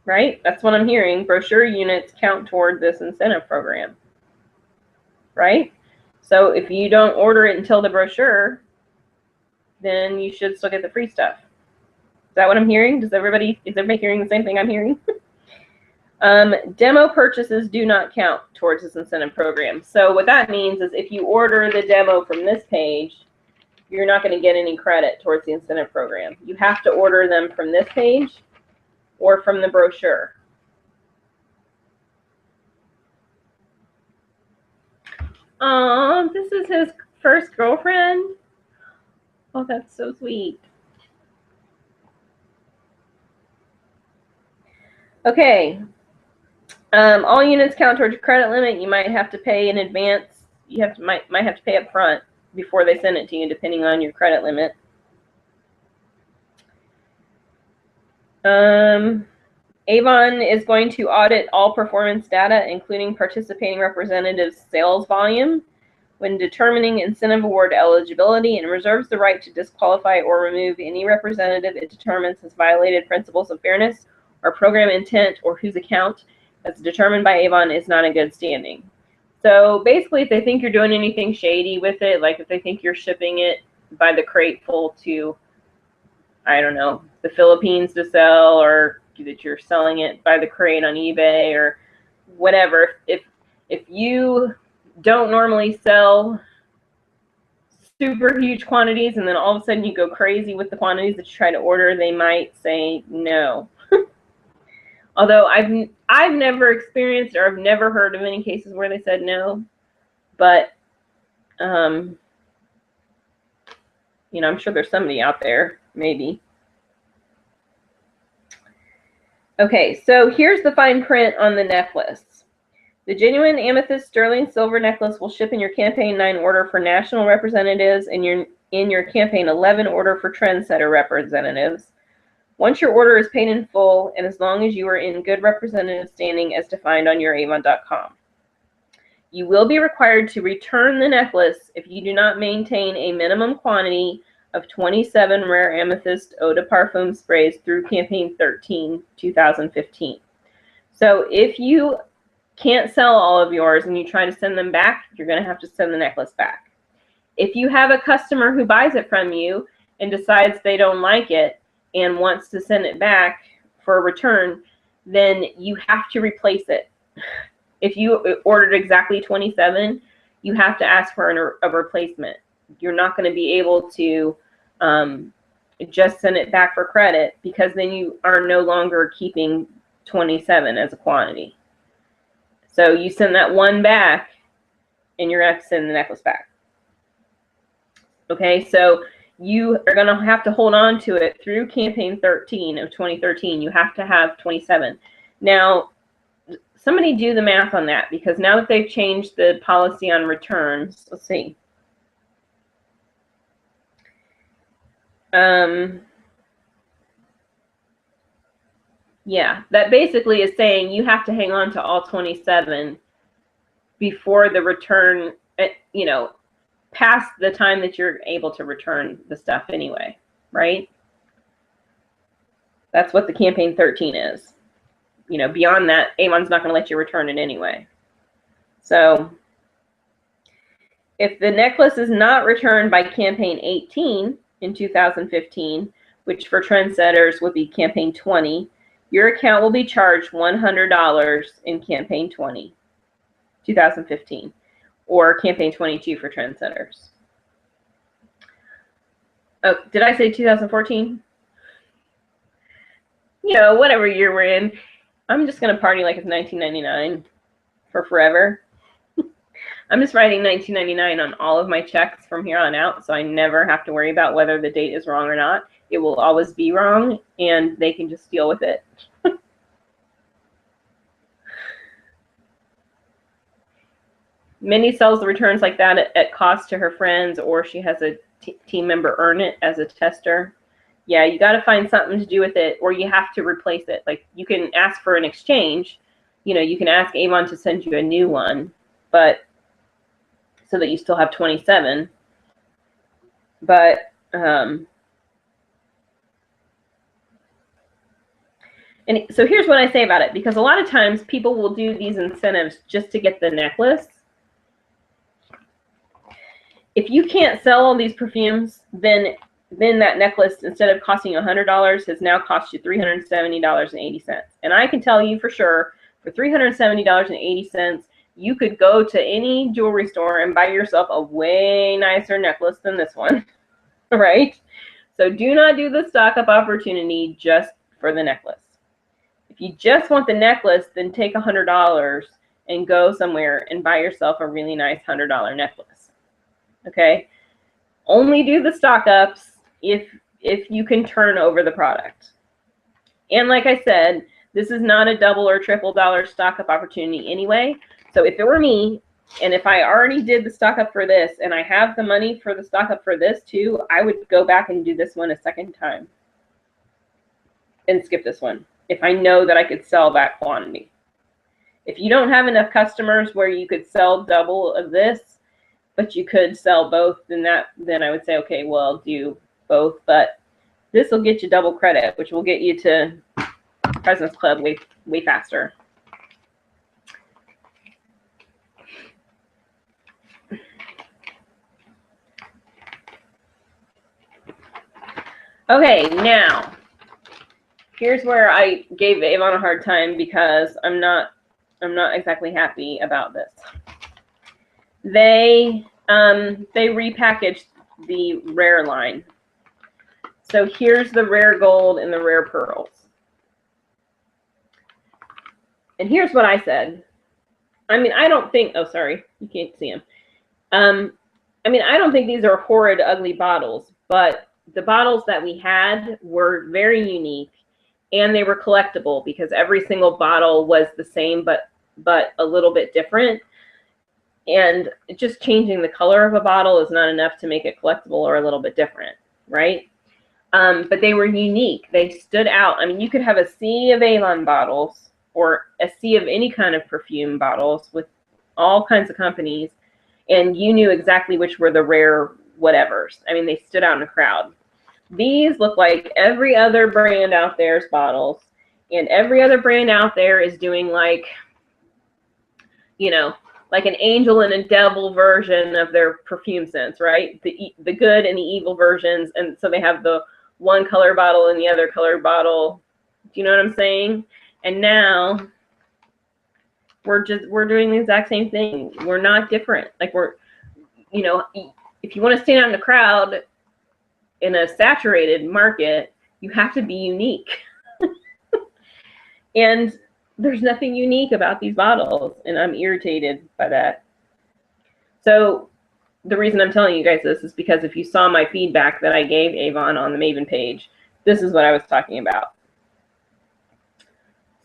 Right? That's what I'm hearing. Brochure units count toward this incentive program. Right? So if you don't order it until the brochure, then you should still get the free stuff. Is that what I'm hearing? Is everybody hearing the same thing I'm hearing? Demo purchases do not count towards this incentive program. So what that means is if you order the demo from this page, you're not going to get any credit towards the incentive program. You have to order them from this page or from the brochure. Oh, this is his first girlfriend. Oh, that's so sweet. Okay. All units count towards your credit limit. You might have to pay in advance. You might have to pay up front before they send it to you, depending on your credit limit. Avon is going to audit all performance data, including participating representatives' sales volume, when determining incentive award eligibility, and reserves the right to disqualify or remove any representative it determines has violated principles of fairness or program intent, or whose account, as determined by Avon, is not in good standing. So basically, if they think you're doing anything shady with it, like if they think you're shipping it by the crate full to, I don't know, the Philippines to sell, or that you're selling it by the crate on eBay or whatever, if you don't normally sell super huge quantities and then all of a sudden you go crazy with the quantities that you try to order, they might say no. Although I've never experienced, or I've never heard of any cases where they said no, but you know, I'm sure there's somebody out there, maybe. Okay, so here's the fine print on the necklace. The genuine amethyst sterling silver necklace will ship in your campaign 9 order for national representatives and in your campaign 11 order for trendsetter representatives. Once your order is paid in full, and as long as you are in good representative standing as defined on your Avon.com. You will be required to return the necklace if you do not maintain a minimum quantity of 27 rare amethyst eau de parfum sprays through campaign 13, 2015. So if you can't sell all of yours and you try to send them back, you're going to have to send the necklace back. If you have a customer who buys it from you and decides they don't like it and wants to send it back for a return, then you have to replace it. If you ordered exactly 27, you have to ask for a replacement. You're not going to be able to just send it back for credit, because then you are no longer keeping 27 as a quantity. So you send that one back and you're going to have to send the necklace back. Okay, so you are going to have to hold on to it through campaign 13 of 2013. You have to have 27. Now, somebody do the math on that, because now that they've changed the policy on returns, let's see. Yeah, that basically is saying you have to hang on to all 27 before the return, you know, past the time that you're able to return the stuff anyway, right? That's what the campaign 13 is. You know, beyond that, Avon's not going to let you return it anyway. So if the necklace is not returned by campaign 18 in 2015, which for trendsetters would be campaign 20, your account will be charged $100 in campaign 20, 2015, or campaign 22 for trendsetters. Oh, did I say 2014? You know, whatever year we're in, I'm just going to party like it's 1999 for forever. I'm just writing 1999 on all of my checks from here on out, so I never have to worry about whether the date is wrong or not. It will always be wrong, and they can just deal with it. Minnie sells the returns like that at cost to her friends, or she has a team member earn it as a tester. Yeah, you got to find something to do with it, or you have to replace it. Like, you can ask for an exchange. You know, you can ask Avon to send you a new one, but so that you still have 27. But and so here's what I say about it, because a lot of times people will do these incentives just to get the necklace. If you can't sell all these perfumes, then that necklace, instead of costing you $100, has now cost you $370.80. And I can tell you for sure, for $370.80, you could go to any jewelry store and buy yourself a way nicer necklace than this one, right? So do not do the stock up opportunity just for the necklace. If you just want the necklace, then take $100 and go somewhere and buy yourself a really nice $100 necklace. Okay? Only do the stock ups if you can turn over the product. And like I said, this is not a double or triple dollar stock up opportunity anyway. So if it were me, and if I already did the stock up for this, and I have the money for the stock up for this too, I would go back and do this one a second time and skip this one. if I know that I could sell that quantity. If you don't have enough customers where you could sell double of this, but you could sell both, then I would say, okay, well, I'll do both. But this will get you double credit, which will get you to President's Club way faster. Okay, now here's where I gave Avon a hard time because I'm not exactly happy about this. They repackaged the rare line. So here's the rare gold and the rare pearls. And here's what I said. I mean, I don't think, oh, sorry, you can't see them. I mean, I don't think these are horrid, ugly bottles, but the bottles that we had were very unique, and they were collectible because every single bottle was the same, but a little bit different. And just changing the color of a bottle is not enough to make it collectible or a little bit different, right? But they were unique. They stood out. I mean, you could have a sea of Avon bottles or a sea of any kind of perfume bottles with all kinds of companies, and you knew exactly which were the rare whatevers. I mean, they stood out in a crowd. These look like every other brand out there's bottles, and every other brand out there is doing like, you know, like an angel and a devil version of their perfume scents, right? The good and the evil versions. And so they have the one color bottle and the other color bottle. Do you know what I'm saying? And now we're doing the exact same thing. We're not different. Like you know, if you want to stand out in the crowd in a saturated market, you have to be unique. And there's nothing unique about these bottles, and I'm irritated by that. So the reason I'm telling you guys this is because if you saw my feedback that I gave Avon on the Maven page, this is what I was talking about.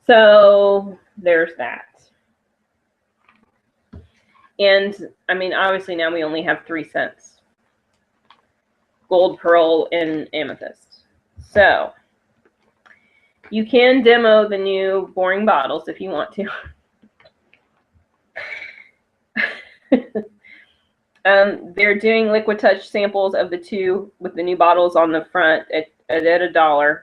So there's that. And I mean, obviously now we only have 3 scents: gold, pearl, and amethyst. So you can demo the new boring bottles if you want to. They're doing Liquid Touch samples of the two with the new bottles on the front at $1.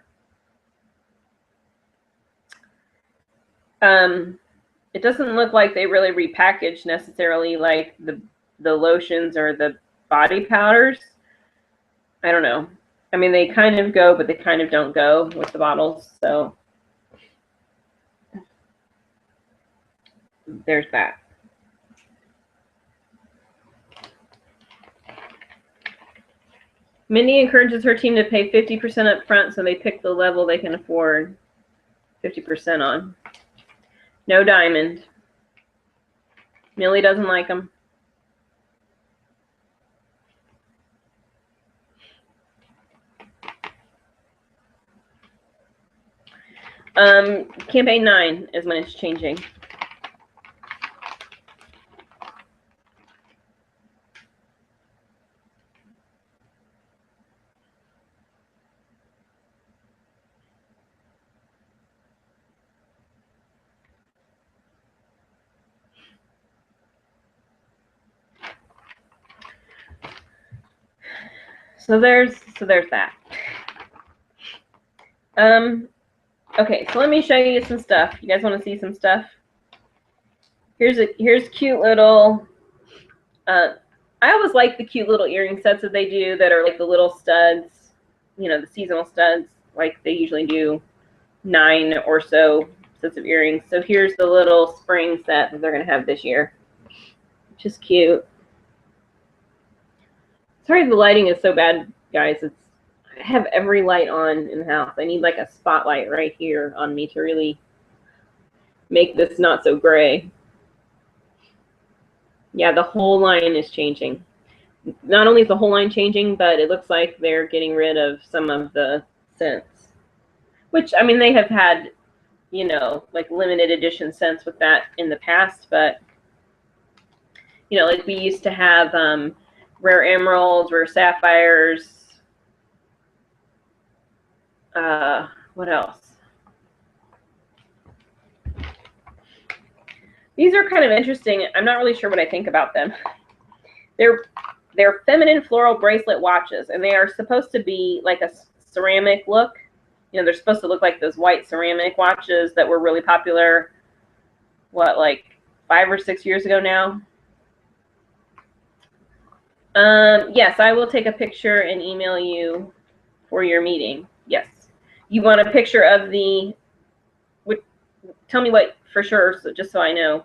It doesn't look like they really repackaged necessarily like the lotions or the body powders. I don't know. I mean, they kind of go, but they kind of don't go with the bottles. So there's that. Mindy encourages her team to pay 50% up front, so they pick the level they can afford 50% on. No diamond. Millie doesn't like them. Campaign 9 is when it's changing. So there's that. Okay, so let me show you some stuff. You guys want to see some stuff? Here's cute little. I always like the cute little earring sets that they do that are like the little studs, you know, the seasonal studs. Like they usually do 9 or so sets of earrings. So here's the little spring set that they're gonna have this year, which is cute. Sorry, the lighting is so bad, guys. I have every light on in the house. I need like a spotlight right here on me to really make this not so gray. Yeah, the whole line is changing. Not only is the whole line changing, but it looks like they're getting rid of some of the scents. Which, I mean, they have had, you know, like limited edition scents with that in the past, but, you know, like we used to have rare emeralds, rare sapphires. What else? These are kind of interesting. I'm not really sure what I think about them. They're feminine floral bracelet watches, and they are supposed to be like a ceramic look. You know, they're supposed to look like those white ceramic watches that were really popular, what, like 5 or 6 years ago now? Yes, I will take a picture and email you for your meeting. Yes. You want a picture of the, tell me what for sure, so just so I know.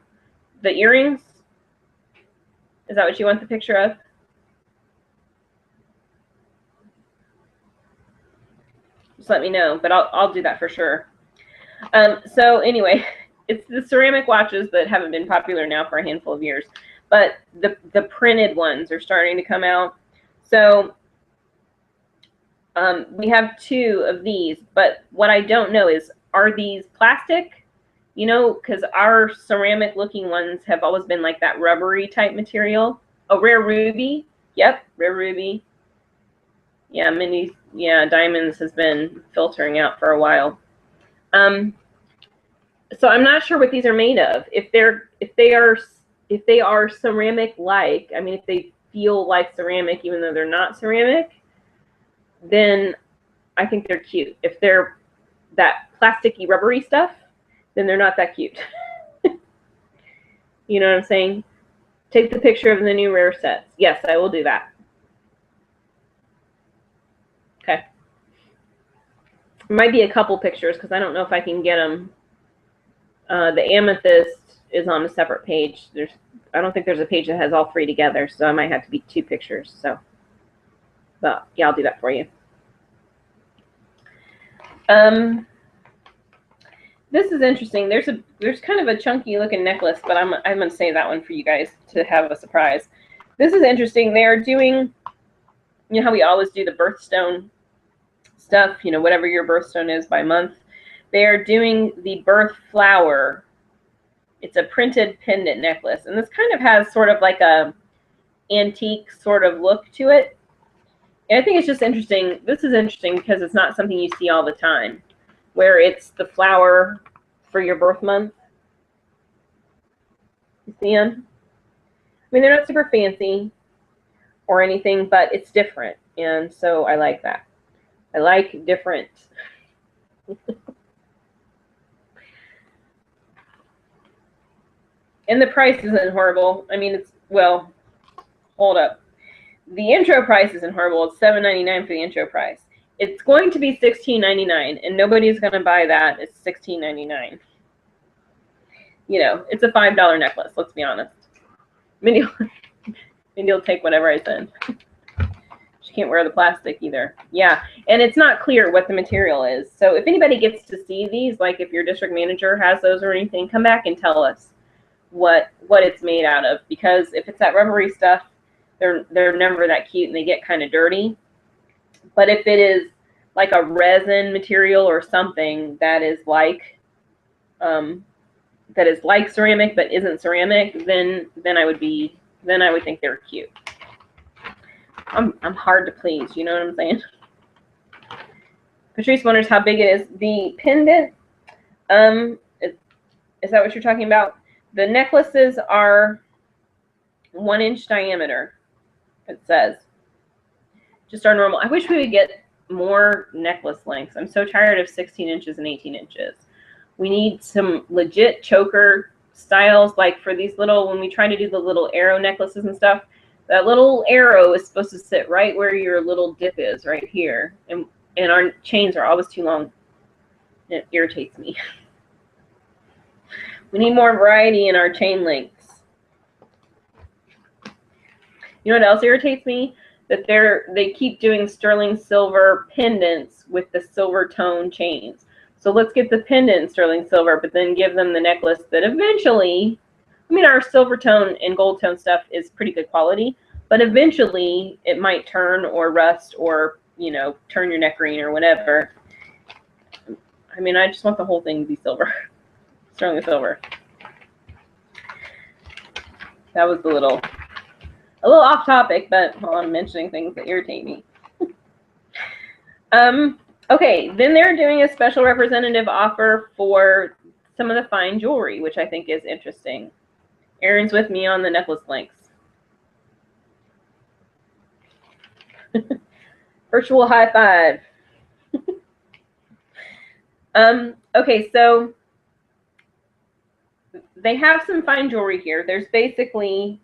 The earrings? Is that what you want the picture of? Just let me know, but I'll do that for sure. So anyway, it's the ceramic watches that haven't been popular now for a handful of years, but the printed ones are starting to come out. So we have 2 of these, but what I don't know is, are these plastic? You know, because our ceramic looking ones have always been like that rubbery type material. Oh, rare ruby. Yep, rare ruby. Yeah, diamonds has been filtering out for a while. So I'm not sure what these are made of. If they are ceramic like, I mean, if they feel like ceramic even though they're not ceramic, then I think they're cute. If they're that plasticky rubbery stuff, then they're not that cute. You know what I'm saying? Take the picture of the new rare sets. Yes, I will do that. Okay. There might be a couple pictures because I don't know if I can get them. The amethyst is on a separate page. I don't think there's a page that has all 3 together, so I might have to be 2 pictures. So, but yeah, I'll do that for you. This is interesting. There's kind of a chunky looking necklace, but I'm gonna save that one for you guys to have a surprise. This is interesting. They are doing, you know how we always do the birthstone stuff, you know, whatever your birthstone is by month. They are doing the birth flower. It's a printed pendant necklace, and this kind of has sort of like a antique sort of look to it. And I think it's just interesting. This is interesting because it's not something you see all the time, where it's the flower for your birth month. You see them? I mean, they're not super fancy or anything, but it's different, and so I like that. I like different. And the price isn't horrible. I mean, it's, well, hold up. The intro price isn't horrible. It's $7.99 for the intro price. It's going to be $16.99, and nobody's going to buy that. It's $16.99. You know, it's a $5 necklace, let's be honest. Mindy will take whatever I send. She can't wear the plastic either. Yeah, and it's not clear what the material is. So if anybody gets to see these, like if your district manager has those or anything, come back and tell us what it's made out of, because if it's that rubbery stuff, they're never that cute and they get kind of dirty. But if it is like a resin material or something that is like ceramic but isn't ceramic, then I would think they're cute. I'm hard to please, you know what I'm saying? Patrice wonders how big it is. The pendant, is that what you're talking about? The necklaces are 1-inch diameter, it says. Just our normal. I wish we would get more necklace lengths. I'm so tired of 16 inches and 18 inches. We need some legit choker styles, like for these little, when we try to do the little arrow necklaces and stuff, that little arrow is supposed to sit right where your little dip is, right here. And our chains are always too long. It irritates me. We need more variety in our chain lengths. You know what else irritates me? That they keep doing sterling silver pendants with the silver tone chains. So let's get the pendant sterling silver, but then give them the necklace that eventually, I mean, our silver tone and gold tone stuff is pretty good quality, but eventually it might turn or rust or, you know, turn your neck green or whatever. I mean, I just want the whole thing to be silver. Sterling silver. That was a little off topic, but while I'm mentioning things that irritate me. Okay, then they're doing a special representative offer for some of the fine jewelry, which I think is interesting. Erin's with me on the necklace links. Virtual high five. Okay, so they have some fine jewelry here. There's basically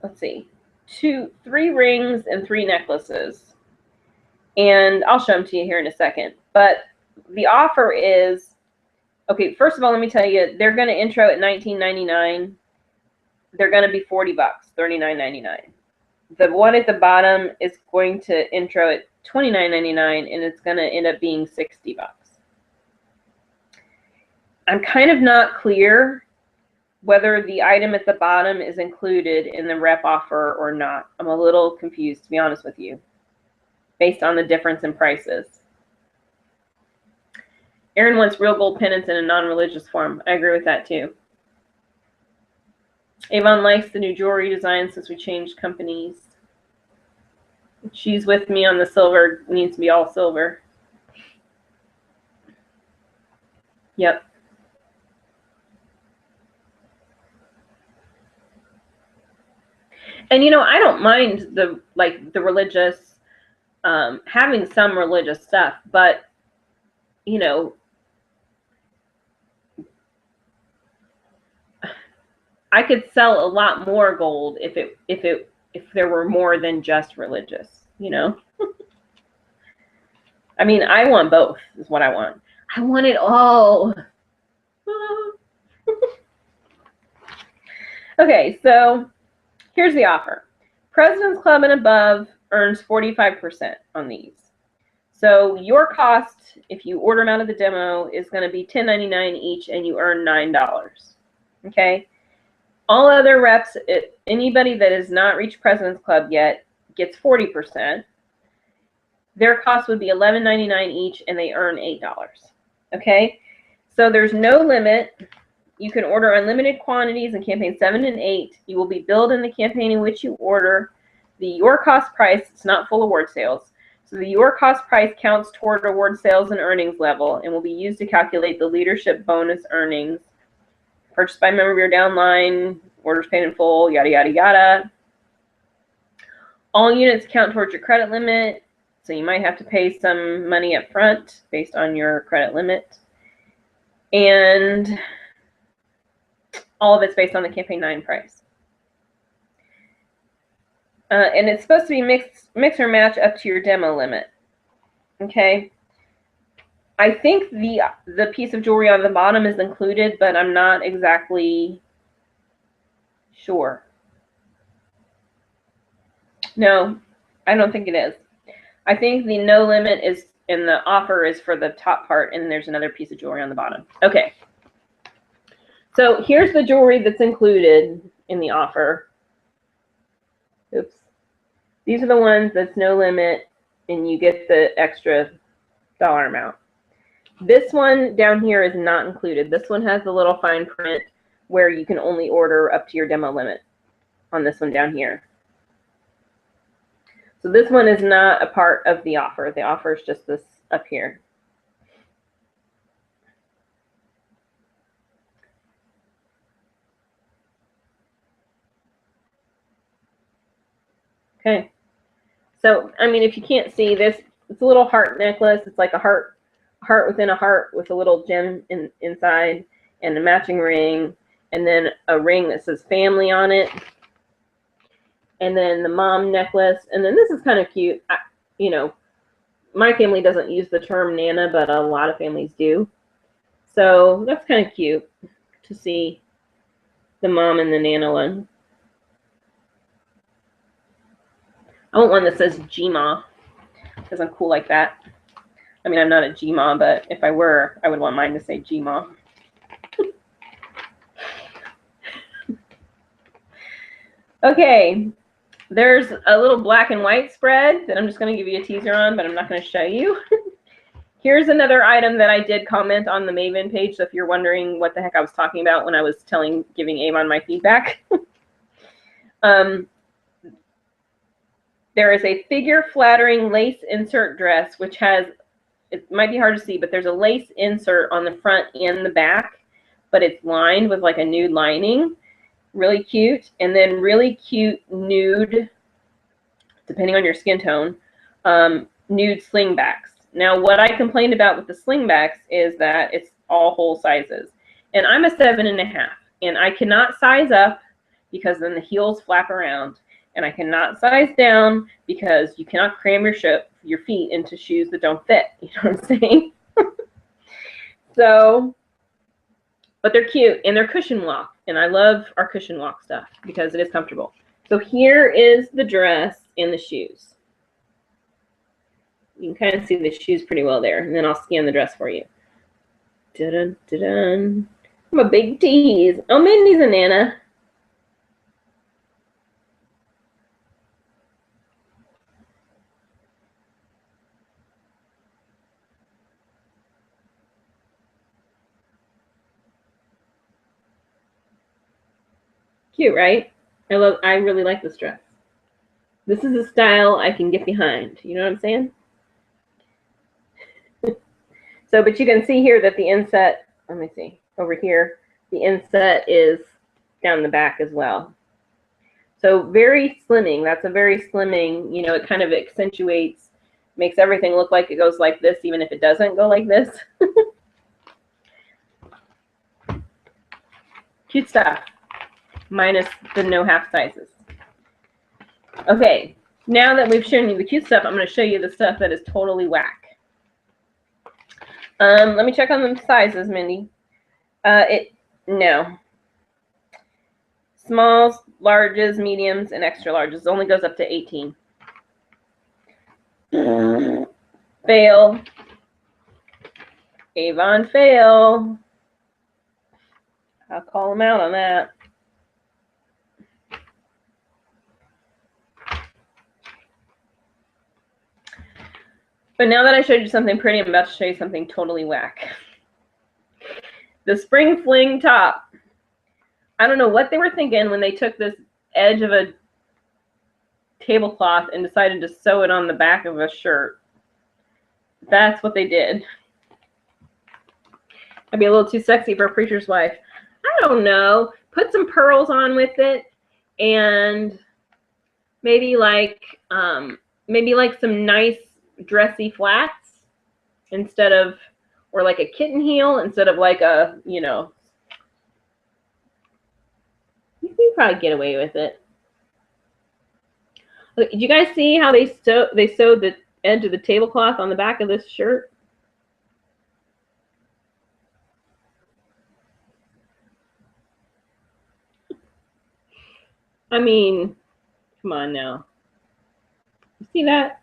let's see, 3 rings and 3 necklaces. And I'll show them to you here in a second. But the offer is, okay, first of all, let me tell you, they're going to intro at $19.99. They're going to be $40, $39.99. The one at the bottom is going to intro at $29.99, and it's going to end up being $60. I'm kind of not clear whether the item at the bottom is included in the rep offer or not. I'm a little confused, to be honest with you, based on the difference in prices. Erin wants real gold pendants in a non-religious form. I agree with that too. Avon likes the new jewelry design since we changed companies. She's with me on the silver. It needs to be all silver. Yep. And you know, I don't mind the religious, having some religious stuff, but you know, I could sell a lot more gold if there were more than just religious, you know. I mean, I want both is what I want. I want it all. Okay, so here's the offer. President's Club and above earns 45% on these. So your cost, if you order them out of the demo, is going to be $10.99 each, and you earn $9. Okay? All other reps, anybody that has not reached President's Club yet gets 40%. Their cost would be $11.99 each, and they earn $8. Okay? So there's no limit. You can order unlimited quantities in campaign 7 and 8. You will be billed in the campaign in which you order. The your cost price, it's not full award sales. So the your cost price counts toward award sales and earnings level and will be used to calculate the leadership bonus earnings. Purchased by member of your downline, orders paid in full, yada, yada, yada. All units count towards your credit limit. So you might have to pay some money up front based on your credit limit. And all of it's based on the campaign 9 price. And it's supposed to be mix or match up to your demo limit. Okay. I think the piece of jewelry on the bottom is included, but I'm not exactly sure. No, I don't think it is. I think the no limit is in the offer is for the top part, and there's another piece of jewelry on the bottom. Okay. So here's the jewelry that's included in the offer. Oops. These are the ones that's no limit, and you get the extra dollar amount. This one down here is not included. This one has the little fine print where you can only order up to your demo limit on this one down here. So this one is not a part of the offer. The offer is just this up here. Okay. So, I mean, if you can't see this, it's a little heart necklace. It's like a heart within a heart with a little gem inside and a matching ring, and then a ring that says family on it, and then the mom necklace. And then this is kind of cute. You know, my family doesn't use the term Nana, but a lot of families do. So that's kind of cute to see the mom and the Nana one. I want one that says Gma because I'm cool like that. I mean, I'm not a Gma, but if I were, I would want mine to say Gma. Okay, there's a little black and white spread that I'm just going to give you a teaser on, but I'm not going to show you. Here's another item that I did comment on the Maven page, so if you're wondering what the heck I was talking about when I was giving Avon my feedback. There is a figure flattering lace insert dress, which has, it might be hard to see, but there's a lace insert on the front and the back, but it's lined with like a nude lining. Really cute. And then really cute nude, depending on your skin tone, nude slingbacks. Now, what I complained about with the slingbacks is that it's all whole sizes. And I'm a 7.5, and I cannot size up because then the heels flap around. And I cannot size down because you cannot cram your feet into shoes that don't fit. You know what I'm saying? So, but they're cute and they're cushion walk. And I love our cushion walk stuff because it is comfortable. So here is the dress and the shoes. You can kind of see the shoes pretty well there. And then I'll scan the dress for you. Dun, dun, dun. I'm a big tease. Oh, Mindy's a Nana. Cute, right? I really like this dress. This is a style I can get behind. You know what I'm saying? So, but you can see here that the inset, let me see, over here, the inset is down the back as well. So very slimming. That's a very slimming, you know, it kind of accentuates, makes everything look like it goes like this, even if it doesn't go like this. Cute stuff. Minus the no half sizes. Okay, now that we've shown you the cute stuff, I'm going to show you the stuff that is totally whack. Let me check on the sizes, Mindy. No. Smalls, larges, mediums, and extra larges. It only goes up to 18. Fail. Avon fail. I'll call them out on that. But now that I showed you something pretty, I'm about to show you something totally whack. The spring fling top. I don't know what they were thinking when they took this edge of a tablecloth and decided to sew it on the back of a shirt. That's what they did. I'd be a little too sexy for a preacher's wife. I don't know. Put some pearls on with it and maybe like some nice dressy flats instead of, or like a kitten heel instead of like a, you know, you can probably get away with it. Look, did you guys see how they sewed the edge of the tablecloth on the back of this shirt? I mean, come on now. You see that?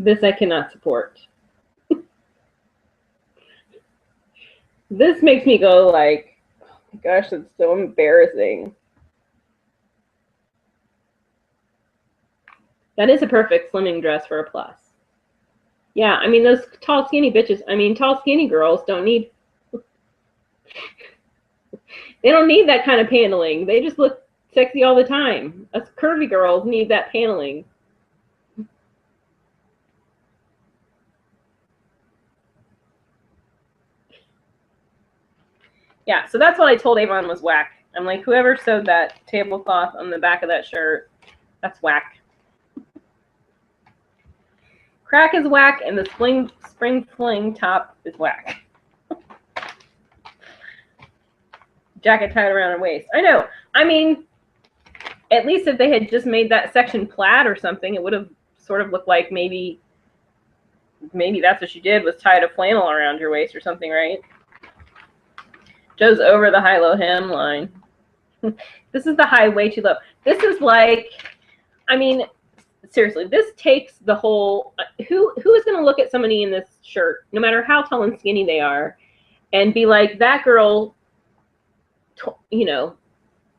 This I cannot support. This makes me go like, oh my gosh, that's so embarrassing. That is a perfect slimming dress for a plus. Yeah, I mean, those tall, skinny bitches, I mean, tall, skinny girls don't need, they don't need that kind of paneling. They just look sexy all the time. Us curvy girls need that paneling. Yeah, so that's what I told Avon was whack. I'm like, whoever sewed that tablecloth on the back of that shirt, that's whack. Crack is whack, and the spring fling top is whack. Jacket tied around her waist. I know. I mean, at least if they had just made that section plaid or something, it would have sort of looked like maybe that's what she did, was tied a flannel around her waist or something, right? Joe's over the high-low hemline. This is the high way too low. This is like, I mean, seriously, this takes the whole, who is going to look at somebody in this shirt, no matter how tall and skinny they are, and be like, that girl, you know,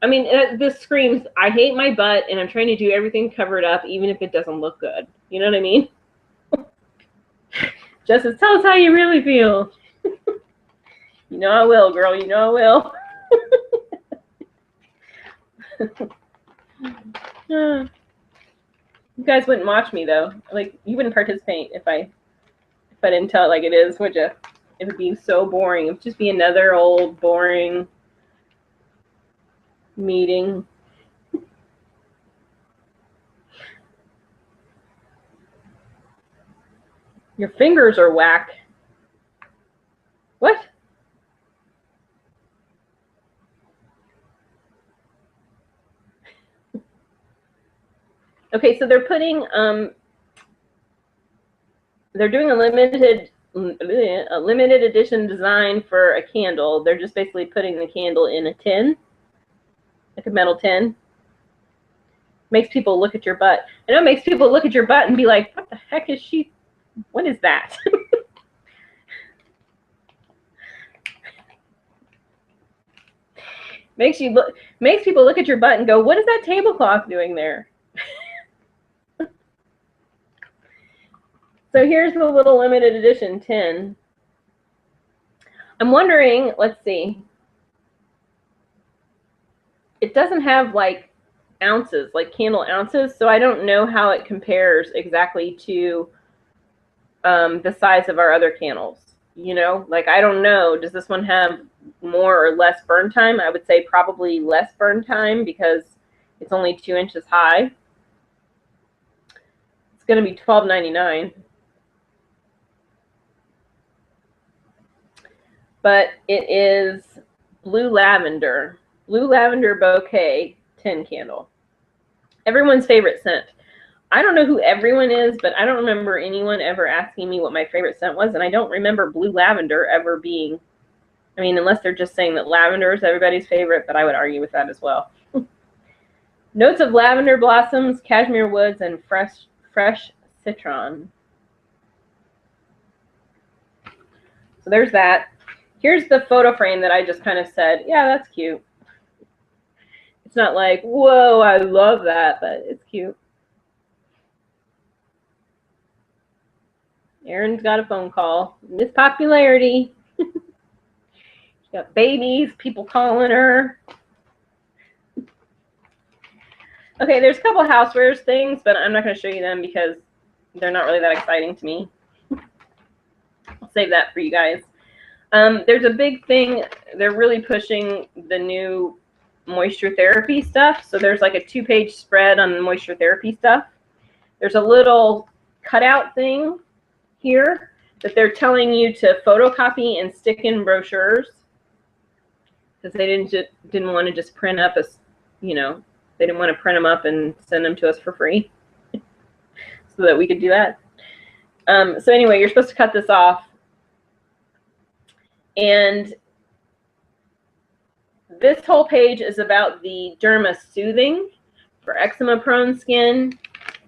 I mean, this screams, I hate my butt, and I'm trying to do everything covered up, even if it doesn't look good. You know what I mean? Justice, tell us how you really feel. You know I will, girl. You know I will. You guys wouldn't watch me though. Like, you wouldn't participate if I didn't tell it like it is, would you? It would be so boring. It would just be another old boring meeting. Your fingers are whack. What? Okay, so they're putting they're doing a limited edition design for a candle. They're just basically putting the candle in a tin, like a metal tin. Makes people look at your butt. I know it makes people look at your butt and be like, what the heck is she? What is that? makes people look at your butt and go, what is that tablecloth doing there? So here's the little limited edition tin. I'm wondering, let's see. It doesn't have like ounces, like candle ounces, so I don't know how it compares exactly to the size of our other candles. You know, like, I don't know, does this one have more or less burn time? I would say probably less burn time because it's only 2 inches high. It's going to be $12.99. But it is blue lavender bouquet tin candle. Everyone's favorite scent. I don't know who everyone is, but I don't remember anyone ever asking me what my favorite scent was, and I don't remember blue lavender ever being, I mean, unless they're just saying that lavender is everybody's favorite, but I would argue with that as well. Notes of lavender blossoms, cashmere woods, and fresh citron. So there's that. Here's the photo frame that I just kind of said, yeah, that's cute. It's not like, whoa, I love that, but it's cute. Erin's got a phone call. Miss Popularity. She got babies, people calling her. Okay, there's a couple housewares things, but I'm not going to show you them because they're not really that exciting to me. I'll save that for you guys. There's a big thing. They're really pushing the new moisture therapy stuff. So there's like a 2-page spread on the moisture therapy stuff. There's a little cutout thing here that they're telling you to photocopy and stick in brochures because they didn't want to just print up a, you know, they didn't want to print them up and send them to us for free so that we could do that. So anyway, you're supposed to cut this off. And this whole page is about the Derma Soothing for eczema-prone skin.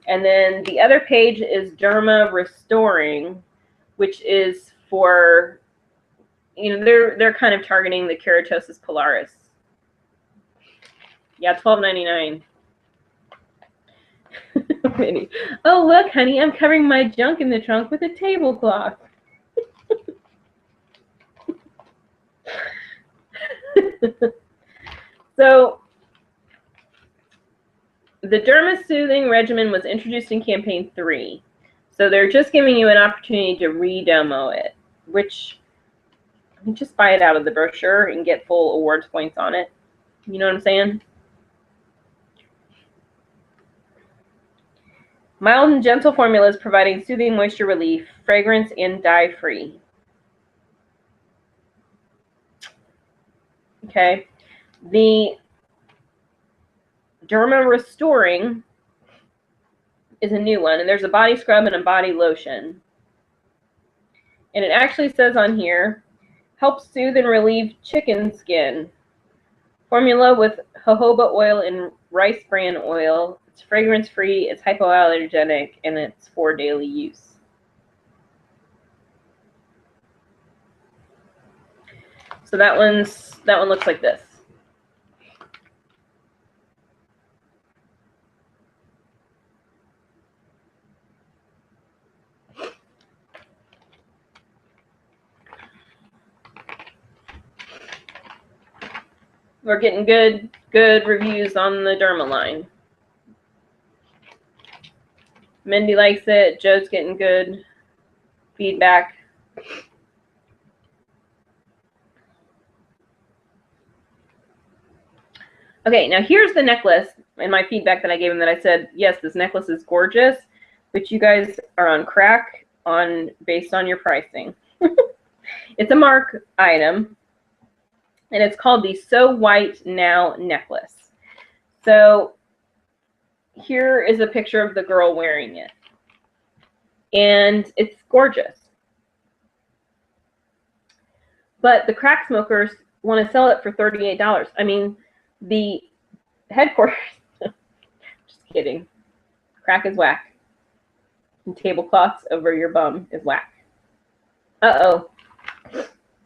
And then the other page is Derma Restoring, which is for, you know, they're kind of targeting the keratosis pilaris. Yeah, $12.99. Oh, look, honey, I'm covering my junk in the trunk with a tablecloth. So the Derma Soothing regimen was introduced in campaign 3. So they're just giving you an opportunity to re-demo it, which, you just buy it out of the brochure and get full awards points on it. You know what I'm saying? Mild and gentle formulas providing soothing moisture relief, fragrance, and dye-free. Okay. The Derma Restoring is a new one, and there's a body scrub and a body lotion. And it actually says on here, helps soothe and relieve chicken skin. Formula with jojoba oil and rice bran oil. It's fragrance-free, it's hypoallergenic, and it's for daily use. So that one looks like this. We're getting good reviews on the Derma line. Mindy likes it. Joe's getting good feedback. Okay, now here's the necklace and my feedback that I gave him, that I said, yes, this necklace is gorgeous, but you guys are on crack based on your pricing. It's a mark item, and it's called the So White Now necklace. So here is a picture of the girl wearing it, and it's gorgeous. But the crack smokers want to sell it for $38. I mean, the headquarters, just kidding. Crack is whack. And tablecloths over your bum is whack. Uh-oh.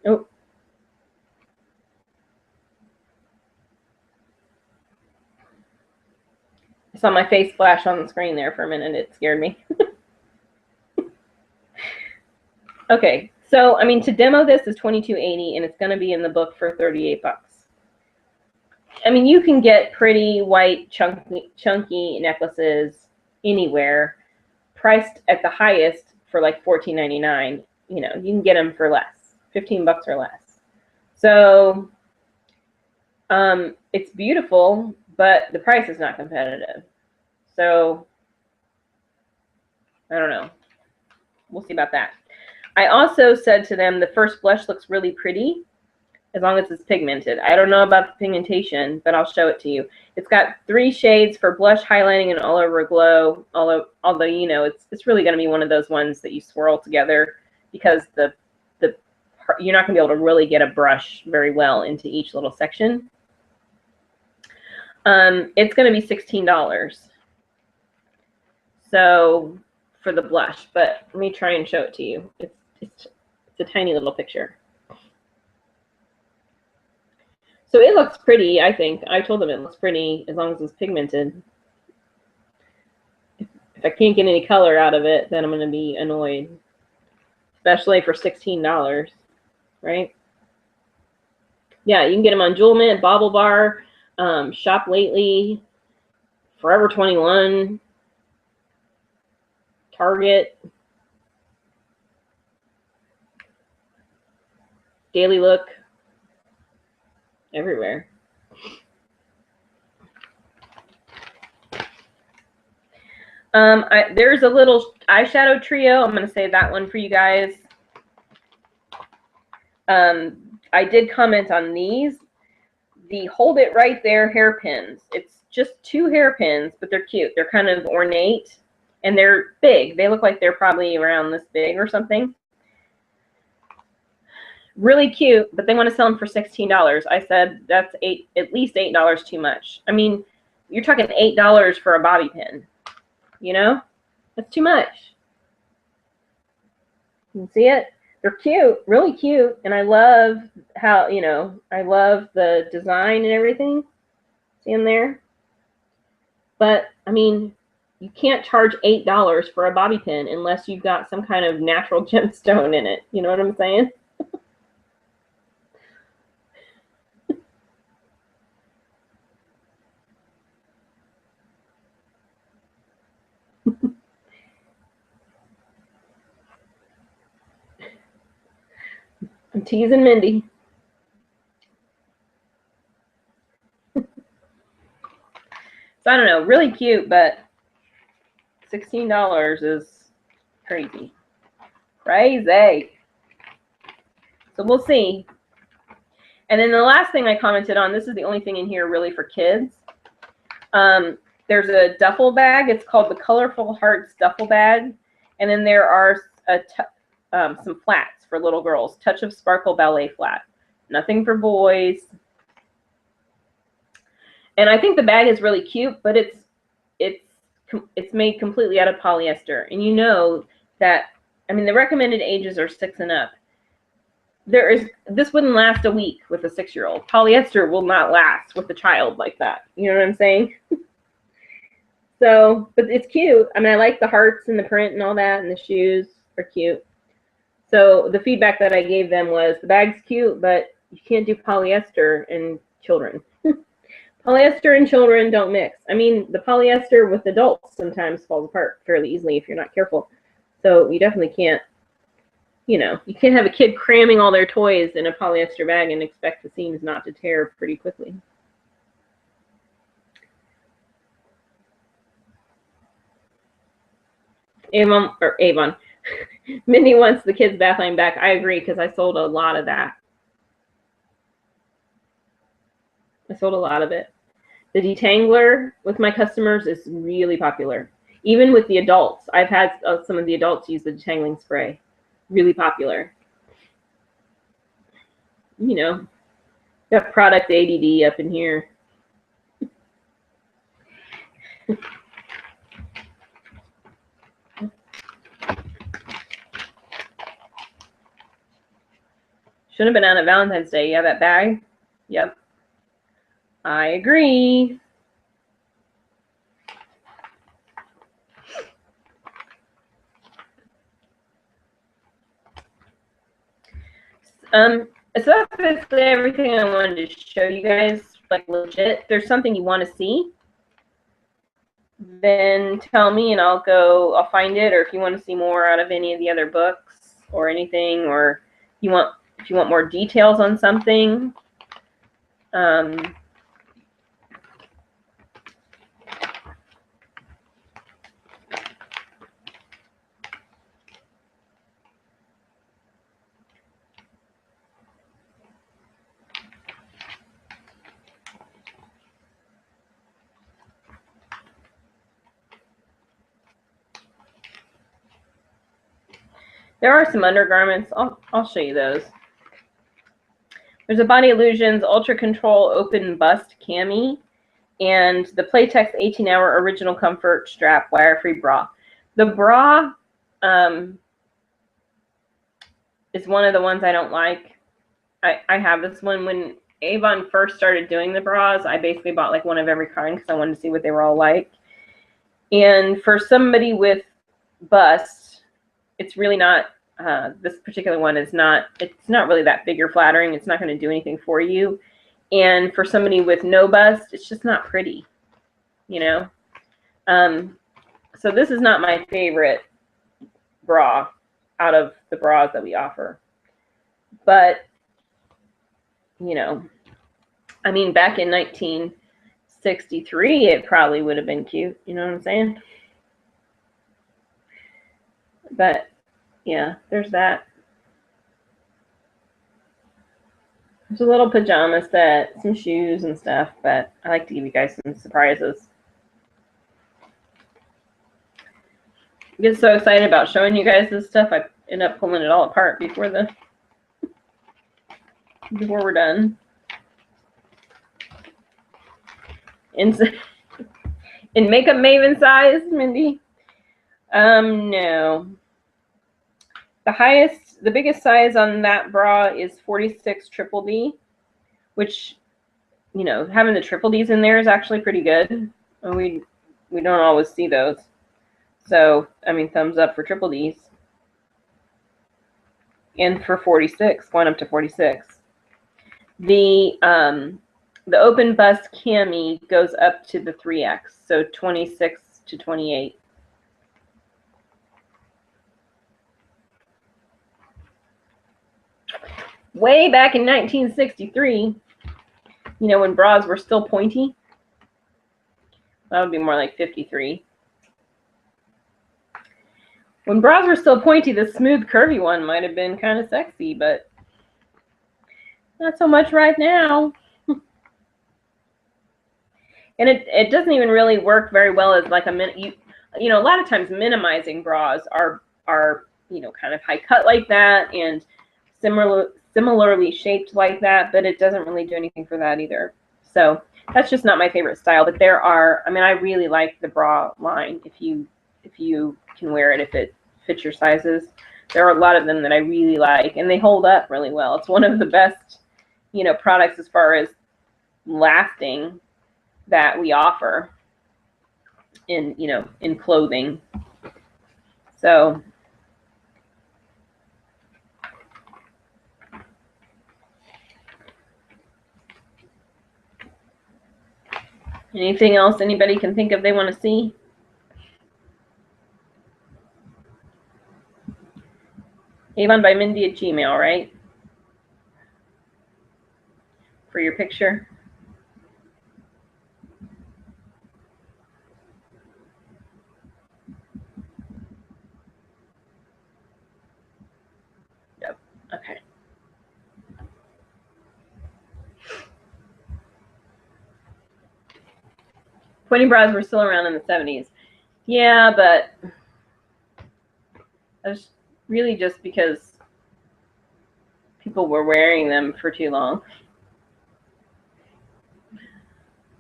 Oh. I saw my face flash on the screen there for a minute. It scared me. Okay, so I mean, to demo this is $22.80, and it's going to be in the book for $38. I mean, you can get pretty white chunky necklaces anywhere, priced at the highest for like $14.99. You know, you can get them for less, $15 or less. So it's beautiful, but the price is not competitive. So I don't know. We'll see about that. I also said to them, the first blush looks really pretty as long as it's pigmented. I don't know about the pigmentation, but I'll show it to you. It's got 3 shades for blush, highlighting, and all over glow. Although you know, it's really going to be one of those ones that you swirl together, because you're not going to be able to really get a brush very well into each little section. It's going to be $16. So for the blush, but let me try and show it to you. It's a tiny little picture. So it looks pretty, I think. I told them it looks pretty as long as it's pigmented. If I can't get any color out of it, then I'm going to be annoyed. Especially for $16, right? Yeah, you can get them on Jewel Mint, Bauble Bar, Shop Lately, Forever 21, Target, Daily Look, everywhere. There's a little eyeshadow trio. I'm going to save that one for you guys. I did comment on these. The Hold It Right There hairpins. It's just 2 hairpins, but they're cute. They're kind of ornate, and they're big. They look like they're probably around this big or something. Really cute, but they want to sell them for $16. I said that's at least $8 too much. I mean, you're talking $8 for a bobby pin. You know, that's too much. You can see it. They're cute, really cute, and I love how, you know, I love the design and everything. See them there? But I mean, you can't charge $8 for a bobby pin unless you've got some kind of natural gemstone in it. You know what I'm saying? I'm teasing Mindy. So I don't know, really cute, but $16 is crazy. Crazy. So we'll see. And then the last thing I commented on, this is the only thing in here really for kids. There's a duffel bag. It's called the Colorful Hearts duffel bag. And then there are some flats for little girls. Touch of Sparkle ballet flat. Nothing for boys. And I think the bag is really cute, but it's made completely out of polyester. And you know that, I mean, the recommended ages are 6 and up. This wouldn't last a week with a 6-year-old. Polyester will not last with a child like that. You know what I'm saying? So, but it's cute. I mean, I like the hearts and the print and all that, and the shoes are cute. So the feedback that I gave them was, the bag's cute, but you can't do polyester, and children. Polyester and children don't mix. I mean, the polyester with adults sometimes falls apart fairly easily if you're not careful. So you definitely can't, you know, you can't have a kid cramming all their toys in a polyester bag and expect the seams not to tear pretty quickly. Avon. Mindy wants the kids' bath line back. I agree, because I sold a lot of that. I sold a lot of it. The detangler with my customers is really popular. Even with the adults. I've had some of the adults use the detangling spray. Really popular. You know, got product ADD up in here. Should have been on a Valentine's Day. Yeah, that bag. Yep. I agree. So that's basically everything I wanted to show you guys. Like, legit. If there's something you want to see, then tell me and I'll find it. Or if you want to see more out of any of the other books or anything, or if you want more details on something, there are some undergarments. I'll show you those. There's a Body Illusions Ultra Control Open Bust Cami and the Playtex 18-Hour Original Comfort Strap Wire-Free Bra. The bra is one of the ones I don't like. I have this one. When Avon first started doing the bras, I basically bought like one of every kind because I wanted to see what they were all like. And for somebody with bust, it's really not, this particular one is not, it's not really that big or flattering. It's not going to do anything for you. And for somebody with no bust, it's just not pretty, you know? So this is not my favorite bra out of the bras that we offer. But, you know, I mean, back in 1963, it probably would have been cute. You know what I'm saying? But, yeah, there's that. There's a little pajama set, some shoes and stuff, but I like to give you guys some surprises. I get so excited about showing you guys this stuff, I end up pulling it all apart before we're done. In makeup maven size, Mindy? No. The biggest size on that bra is 46 triple D, which, you know, having the triple Ds in there is actually pretty good. We don't always see those. So, I mean, thumbs up for triple Ds. And for 46, going up to 46. The open bust cami goes up to the 3X, so 26 to 28. Way back in 1963, you know, when bras were still pointy, that would be more like 53. When bras were still pointy, the smooth, curvy one might have been kind of sexy, but not so much right now. And it doesn't even really work very well as like you know, a lot of times minimizing bras are you know, kind of high cut like that and similarly shaped like that, but it doesn't really do anything for that either. So that's just not my favorite style. But there are, I mean, I really like the bra line if you can wear it, if it fits your sizes. There are a lot of them that I really like, and they hold up really well. It's one of the best, you know, products as far as lasting that we offer in, you know, in clothing. So Anything else anybody can think of they want to see? Avon by Mindy at Gmail, right? For your picture. Yep. Okay. Pointy bras were still around in the 70s. Yeah, but that's really just because people were wearing them for too long.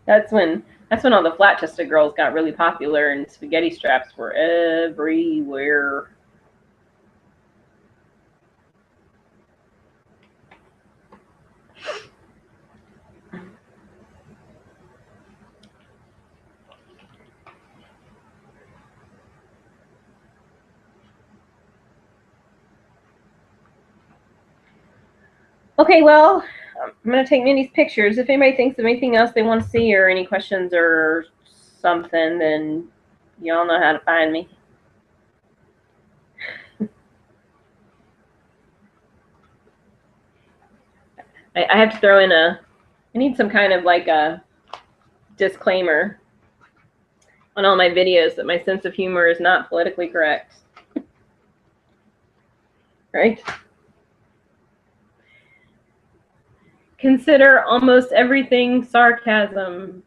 That's when all the flat-chested girls got really popular, and spaghetti straps were everywhere. Okay, well, I'm going to take Mindy's pictures. If anybody thinks of anything else they want to see or any questions or something, then y'all know how to find me. I have to throw in I need some kind of like a disclaimer on all my videos that my sense of humor is not politically correct. Right? Consider almost everything sarcasm.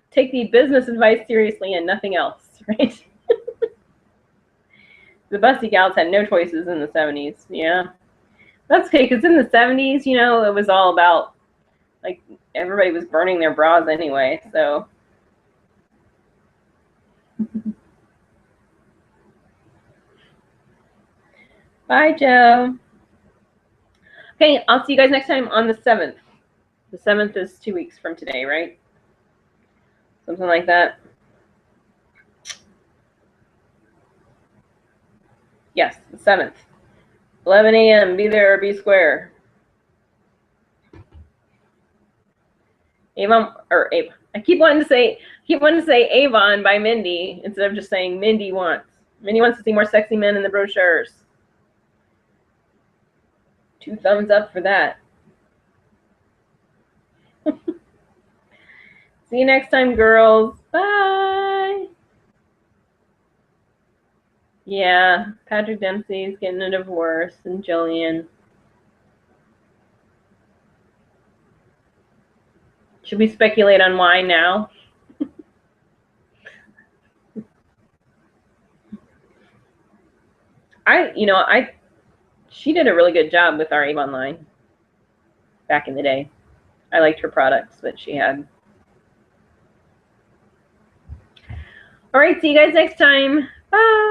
Take the business advice seriously and nothing else, right? The Busty Gals had no choices in the 70s. Yeah. That's okay, because in the 70s, you know, it was all about, like, everybody was burning their bras anyway, so. Bye, Joe. Okay, I'll see you guys next time on the 7th. The 7th is 2 weeks from today, right? Something like that. Yes, the 7th. 11 a.m. Be there or be square. Avon or Avon. I keep wanting to say Avon by Mindy instead of just saying Mindy wants. Mindy wants to see more sexy men in the brochures. 2 thumbs up for that. See you next time, girls. Bye. Yeah, Patrick Dempsey's getting a divorce, and Jillian. Should we speculate on why now? She did a really good job with our Avon line back in the day. I liked her products that she had. All right, see you guys next time. Bye.